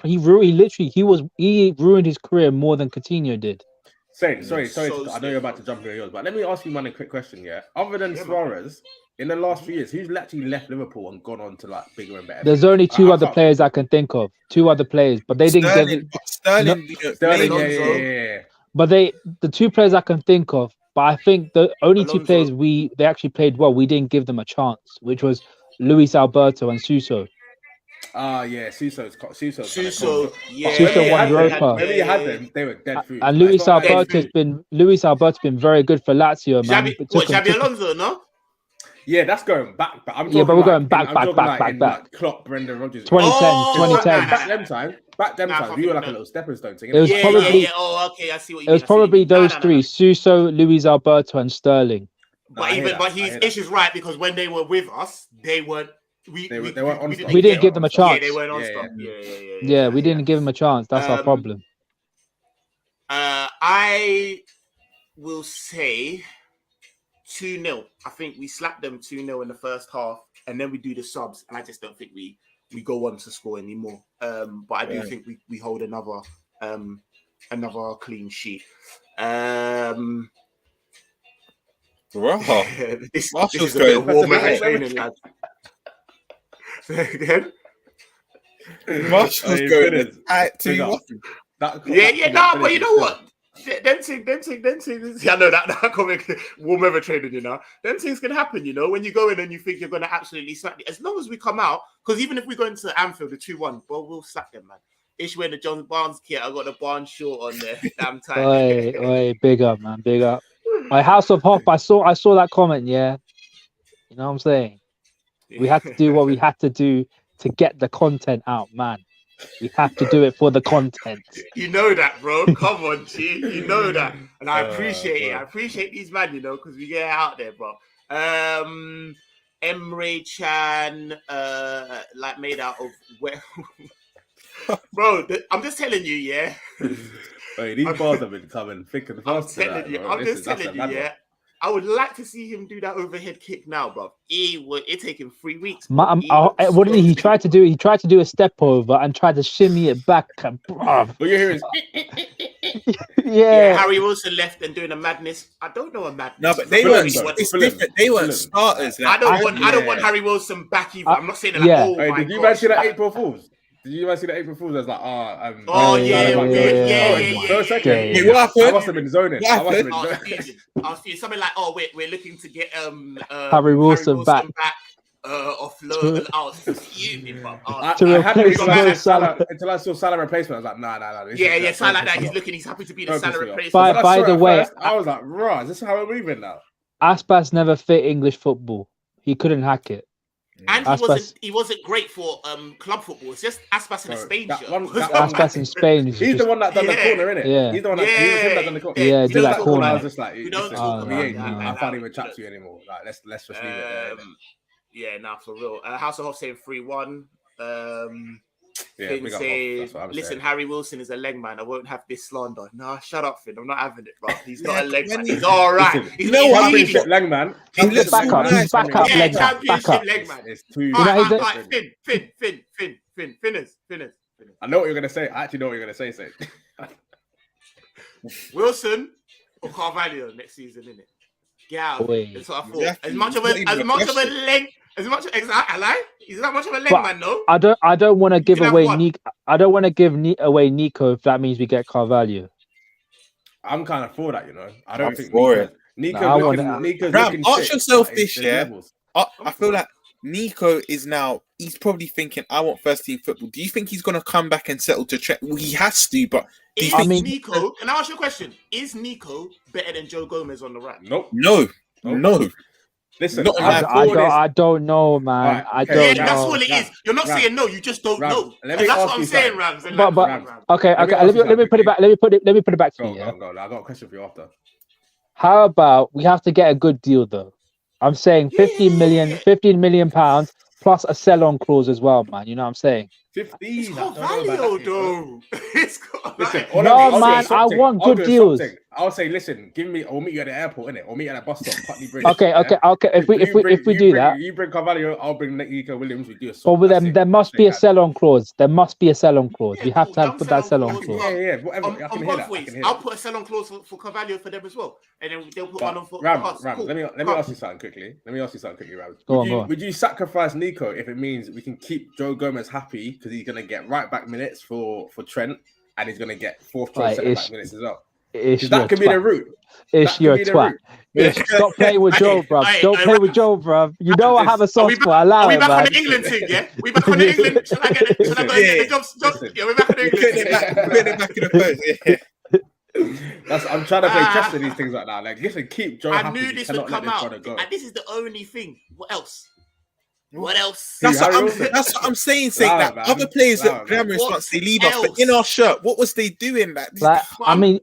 [SPEAKER 4] he ruined his career more than Coutinho did.
[SPEAKER 2] Sorry. I know you're about to jump into yours, but let me ask you, man, a quick question. Yeah, other than Suarez, in the last few years, who's actually left Liverpool and gone on to like bigger and better?
[SPEAKER 4] There's only two other players I can think of. Two other players, but they didn't give it.
[SPEAKER 3] Sterling,
[SPEAKER 2] yeah.
[SPEAKER 4] But the two players I can think of, but I think the only two players they actually played well, we didn't give them a chance, which was Luis Alberto and Suso.
[SPEAKER 2] Yeah, Suso
[SPEAKER 4] won Europa.
[SPEAKER 2] Maybe you had them, they were dead food.
[SPEAKER 4] And Luis Alberto's been very good for Lazio, man.
[SPEAKER 1] Xabi Alonso, no?
[SPEAKER 2] Yeah, that's going back. But I'm talking
[SPEAKER 4] but we're going
[SPEAKER 2] back.
[SPEAKER 4] back.
[SPEAKER 2] Like Klopp, Brendan Rodgers.
[SPEAKER 4] 2010.
[SPEAKER 2] Back them times. We were like a little stepping stone thing.
[SPEAKER 4] It was probably.
[SPEAKER 1] Oh, okay. I see what you mean.
[SPEAKER 4] It was probably those three: Suso, Luis Alberto, and Sterling.
[SPEAKER 1] But Ish is right because when they were with us, they weren't. We
[SPEAKER 4] didn't give them a chance.
[SPEAKER 1] Yeah, they weren't on stop.
[SPEAKER 4] Yeah, we didn't give them a chance. That's our problem.
[SPEAKER 1] I will say 2-0. I think we slapped them 2-0 in the first half, and then we do the subs, and I just don't think we go on to score anymore. But I do think we hold another clean sheet.
[SPEAKER 3] Wow.
[SPEAKER 1] this is a bit of warm weather training, lads. Again?
[SPEAKER 3] Marshall's going at 2-1.
[SPEAKER 1] But you know what? Them things. I know that comic warm weather training, you know. Them things can happen, you know. When you go in and you think you're going to absolutely slap it, as long as we come out, because even if we go into Anfield, the 2-1, well, we'll slap them, man. Ish wearing the John Barnes kit. I got the Barnes short on there. Damn time.
[SPEAKER 4] Oi, big up, man, big up. My House of Hop. I saw that comment. Yeah, you know what I'm saying. We had to do what we had to do to get the content out, man. We have to do it for the content.
[SPEAKER 1] You know that, bro. Come on, G. You know that. And I appreciate it. I appreciate these man, you know, because we get out there, bro. Emre Chan, like made out of where... Bro, I'm just telling you, yeah.
[SPEAKER 2] Wait, these bars have been coming thick and fast.
[SPEAKER 1] I'm just telling you, yeah. I would like to see him do that overhead kick now, bro. It take him 3 weeks.
[SPEAKER 4] What did he try to do? He tried to do a step over and tried to shimmy it back.
[SPEAKER 2] What you hear is
[SPEAKER 4] yeah.
[SPEAKER 1] Harry Wilson left and doing a madness. I don't know a madness.
[SPEAKER 3] No, but they weren't. It's different. They weren't starters.
[SPEAKER 1] Like, I don't want Harry Wilson back either. I'm not saying that.
[SPEAKER 4] Yeah.
[SPEAKER 1] Oh,
[SPEAKER 2] did you guys see that April Fools? Did you guys see the April Fools? I was like,
[SPEAKER 1] yeah.
[SPEAKER 2] For a second,
[SPEAKER 3] what happened?
[SPEAKER 2] I must have been zoning.
[SPEAKER 1] I was feeling something like, we're looking to get
[SPEAKER 4] Harry Wilson back.
[SPEAKER 1] Offload. I was fuming, bro.
[SPEAKER 2] I hadn't Salah until I saw Salah replacement. I was like, nah.
[SPEAKER 1] Yeah, Salah like that. He's happy to be the Salah replacement.
[SPEAKER 4] By the way,
[SPEAKER 2] I was like, right, is this how we're moving now?
[SPEAKER 4] Aspas never fit English football. He couldn't hack it.
[SPEAKER 1] And he wasn't great for club football. It's just Aspas in Spain.
[SPEAKER 4] Aspas in Spain.
[SPEAKER 2] He's the one that done the corner, innit?
[SPEAKER 4] Yeah.
[SPEAKER 2] He's the one that done the corner.
[SPEAKER 4] Yeah, do that corner.
[SPEAKER 2] I was just like,
[SPEAKER 1] I
[SPEAKER 2] can't even chat to you anymore. Like, let's just leave it there.
[SPEAKER 1] Yeah, for real. House of Hoff saying 3-1.
[SPEAKER 2] Finn
[SPEAKER 1] say, listen, Harry Wilson is a leg man. I won't have this slander. Nah, shut up, Finn. I'm not having it, bro. He's not a leg man. He's all right.
[SPEAKER 2] He's championship leg man.
[SPEAKER 4] He's backup. He's backup leg man.
[SPEAKER 1] Championship leg man.
[SPEAKER 2] It's too.
[SPEAKER 1] Finn.
[SPEAKER 2] I know what you're gonna say. I actually know what you're gonna say.
[SPEAKER 1] Wilson or Carvalho next season, innit? Yeah, that's what I thought.
[SPEAKER 3] Exactly.
[SPEAKER 1] As much of a leg. He's not much of a leg man, no.
[SPEAKER 4] I don't want to give away Nico. I don't want to give away Nico if that means we get Carvalho.
[SPEAKER 2] I'm kind of for that, you know. I don't think
[SPEAKER 3] Nico's looking ask yourself this, yeah. I feel like Nico is now. He's probably thinking, "I want first team football." Do you think he's going to come back and settle to Trent? Well, he has to, but
[SPEAKER 1] Nico? Can I ask you a question? Is Nico better than Joe Gomez on the right?
[SPEAKER 2] Nope.
[SPEAKER 3] No.
[SPEAKER 2] Listen,
[SPEAKER 4] I don't know, man. I don't know.
[SPEAKER 1] That's what it is. You're not saying no. You just don't know. That's what I'm saying, Rams.
[SPEAKER 4] Okay. Let me put it back. Let me put it back to you. Yeah?
[SPEAKER 2] Go. I got a question for you after.
[SPEAKER 4] How about we have to get a good deal though? I'm saying 15 million pounds plus a sell-on clause as well, man. You know what I'm saying?
[SPEAKER 2] 15.
[SPEAKER 1] It's got value, though.
[SPEAKER 2] Listen,
[SPEAKER 4] I want good deals.
[SPEAKER 2] I'll say, listen, I'll meet you at the airport, innit? Or meet you at the bus stop, Putney Bridge.
[SPEAKER 4] Okay. If we do that,
[SPEAKER 2] you bring Carvalho, I'll bring Nico Williams. We do a
[SPEAKER 4] swap. But with them, there must be a sell-on clause. We have to put that sell-on clause.
[SPEAKER 2] Yeah, whatever. I can hear that.
[SPEAKER 1] I'll put a sell-on clause for Carvalho for them as well, and then they'll put one on for
[SPEAKER 2] Rams. Let me ask you something quickly. Rams.
[SPEAKER 4] Go on.
[SPEAKER 2] Would you sacrifice Nico if it means we can keep Joe Gomez happy because he's gonna get right back minutes for Trent and he's gonna get fourth choice centre back minutes as well? That could be the route.
[SPEAKER 4] You're a twat. Stop playing with Joe, bruv. Don't play with Joe, bruv. You know I have a soft spot. Allow it, man.
[SPEAKER 1] Are we back on the England thing, yeah? We back on the England. Should I go get the jobs? Yeah, we're back on the England.
[SPEAKER 3] Put it back in the post.
[SPEAKER 2] I'm trying to play chess with these things like that. Like, listen, keep Joe happy.
[SPEAKER 1] I knew this would come out, and this is the only thing. What else? What else?
[SPEAKER 3] That's what I'm saying. Like other players look glamorous once they leave us, but in our shirt, what was they doing?
[SPEAKER 4] Like I mean,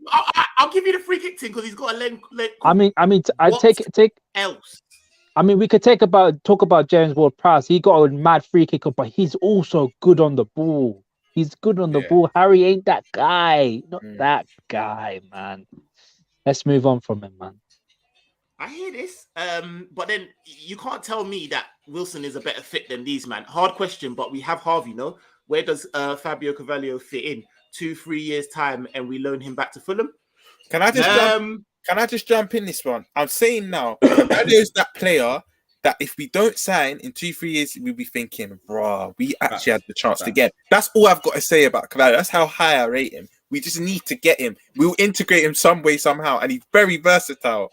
[SPEAKER 1] I'll give you the free kick thing because he's got a leg.
[SPEAKER 4] I mean, I take
[SPEAKER 1] else.
[SPEAKER 4] I mean, we could talk about James Ward-Prowse. He got a mad free kicker, but he's also good on the ball. He's good on the ball. Harry ain't that guy. Not that guy, man. Let's move on from him, man.
[SPEAKER 1] I hear this. But then you can't tell me that Wilson is a better fit than these, man. Hard question, but we have Harvey, no? Where does Fabio Carvalho fit in? 2-3 years' time, and we loan him back to Fulham?
[SPEAKER 3] Can I just jump in this one? I'm saying now, Carvalho's that player that if we don't sign in 2-3 years, we'll be thinking, bro, we actually had the chance to get him. That's all I've got to say about Carvalho. That's how high I rate him. We just need to get him. We'll integrate him some way, somehow, and he's very versatile.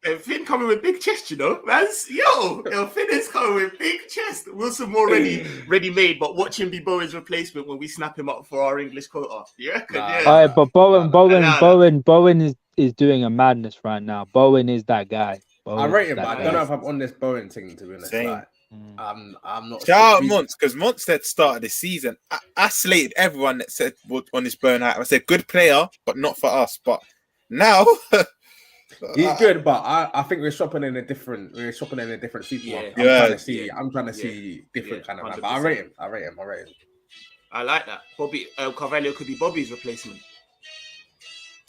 [SPEAKER 1] And Finn coming with big chest, you know, man. Finn is coming with big chest. Wilson more ready made, but watch him be Bowen's replacement when we snap him up for our English quota. You reckon? Yeah.
[SPEAKER 4] But Bowen is doing a madness right now. Bowen is that guy.
[SPEAKER 2] I rate him, but I don't know if I'm on this Bowen thing, to be honest. Like, I'm not.
[SPEAKER 3] Shout out Monts, because Monts said start of the season. I slated everyone that said on this Bowen hype. I said good player, but not for us. But now.
[SPEAKER 2] He's good, but I think we're shopping in a different supermarket. I'm trying to see different kind of man. But I rate him.
[SPEAKER 1] I like that. Bobby Carvalho could be Bobby's replacement.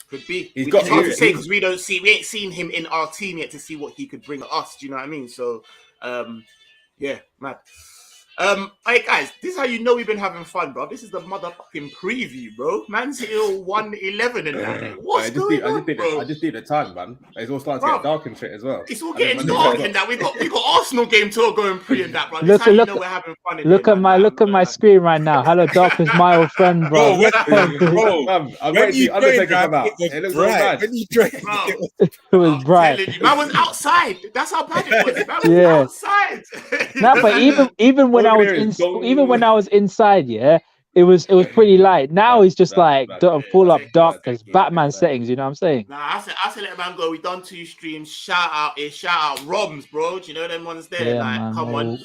[SPEAKER 1] Could be.
[SPEAKER 2] He's got
[SPEAKER 1] hard to say because we ain't seen him in our team yet to see what he could bring to us. Do you know what I mean? So, yeah, mad. Hey guys, this is how you know we've been having fun, bro. This is the motherfucking preview, bro. Man's here 1:11 and that. What's going on, bro?
[SPEAKER 2] I just did the time, man. It's all starting to get dark and shit as well.
[SPEAKER 1] It's all getting dark and that. We got Arsenal game tour going pre and that, bro.
[SPEAKER 4] Look at my screen right now. Hello, darkness, my old friend, bro.
[SPEAKER 2] I'm ready to Undertaker come out. It looks bright.
[SPEAKER 4] It was bright.
[SPEAKER 1] Man was outside. That's how bad it was. Man was outside.
[SPEAKER 4] No, but even when I was inside, it was pretty light. Now it's just like full up darkness, Batman settings. You know what I'm saying?
[SPEAKER 1] Nah, I said let man go. We done 2 streams. Shout out Romz, bro. Do you know them ones there?
[SPEAKER 4] Yeah,
[SPEAKER 1] like,
[SPEAKER 4] man,
[SPEAKER 1] come on.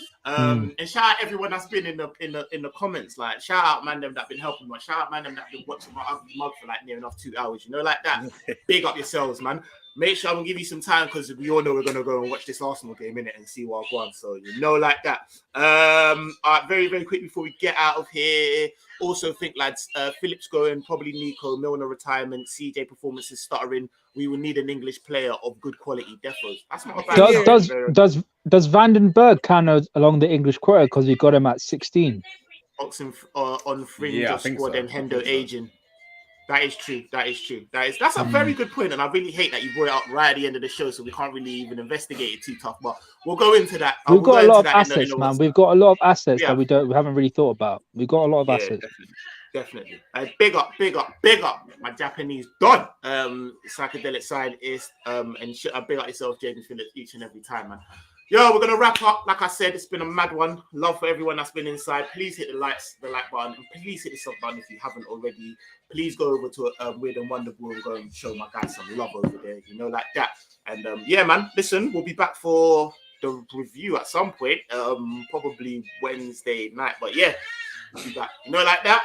[SPEAKER 1] And shout out everyone that's been in the comments. Like, shout out man them that been helping me. Shout out man them that been watching my ugly mug for like near enough 2 hours. You know, like that. Big up yourselves, man. Make sure I'm gonna give you some time because we all know we're gonna go and watch this Arsenal game in it and see what I've won. So you know, like that. All right, very, very quick before we get out of here. Also think, lads, Phillips going, probably Nico, Milner retirement, CJ performances stuttering. We will need an English player of good quality. Defos. That's not a bad
[SPEAKER 4] does Vandenberg count along the English quota because we got him at 16?
[SPEAKER 1] Oxen on fringe of squad and Hendo aging. That is true. That's a very good point, and I really hate that you brought it up right at the end of the show, so we can't really even investigate it too tough. But we'll go into that.
[SPEAKER 4] We've got a lot of assets, man. We've got a lot of assets that we haven't really thought about. We've got a lot of assets.
[SPEAKER 1] Definitely. Big up. My Japanese don. Psychedelic side is and big up yourself, Jaden Phillips, each and every time, man. Yo, we're gonna wrap up. Like I said, it's been a mad one. Love for everyone that's been inside. Please hit the like button, and please hit the sub button if you haven't already. Please go over to Weird and Wonderful and go and show my guys some love over there. You know, like that. And yeah, man. Listen, we'll be back for the review at some point. Probably Wednesday night. But yeah, we'll be back. You know, like that.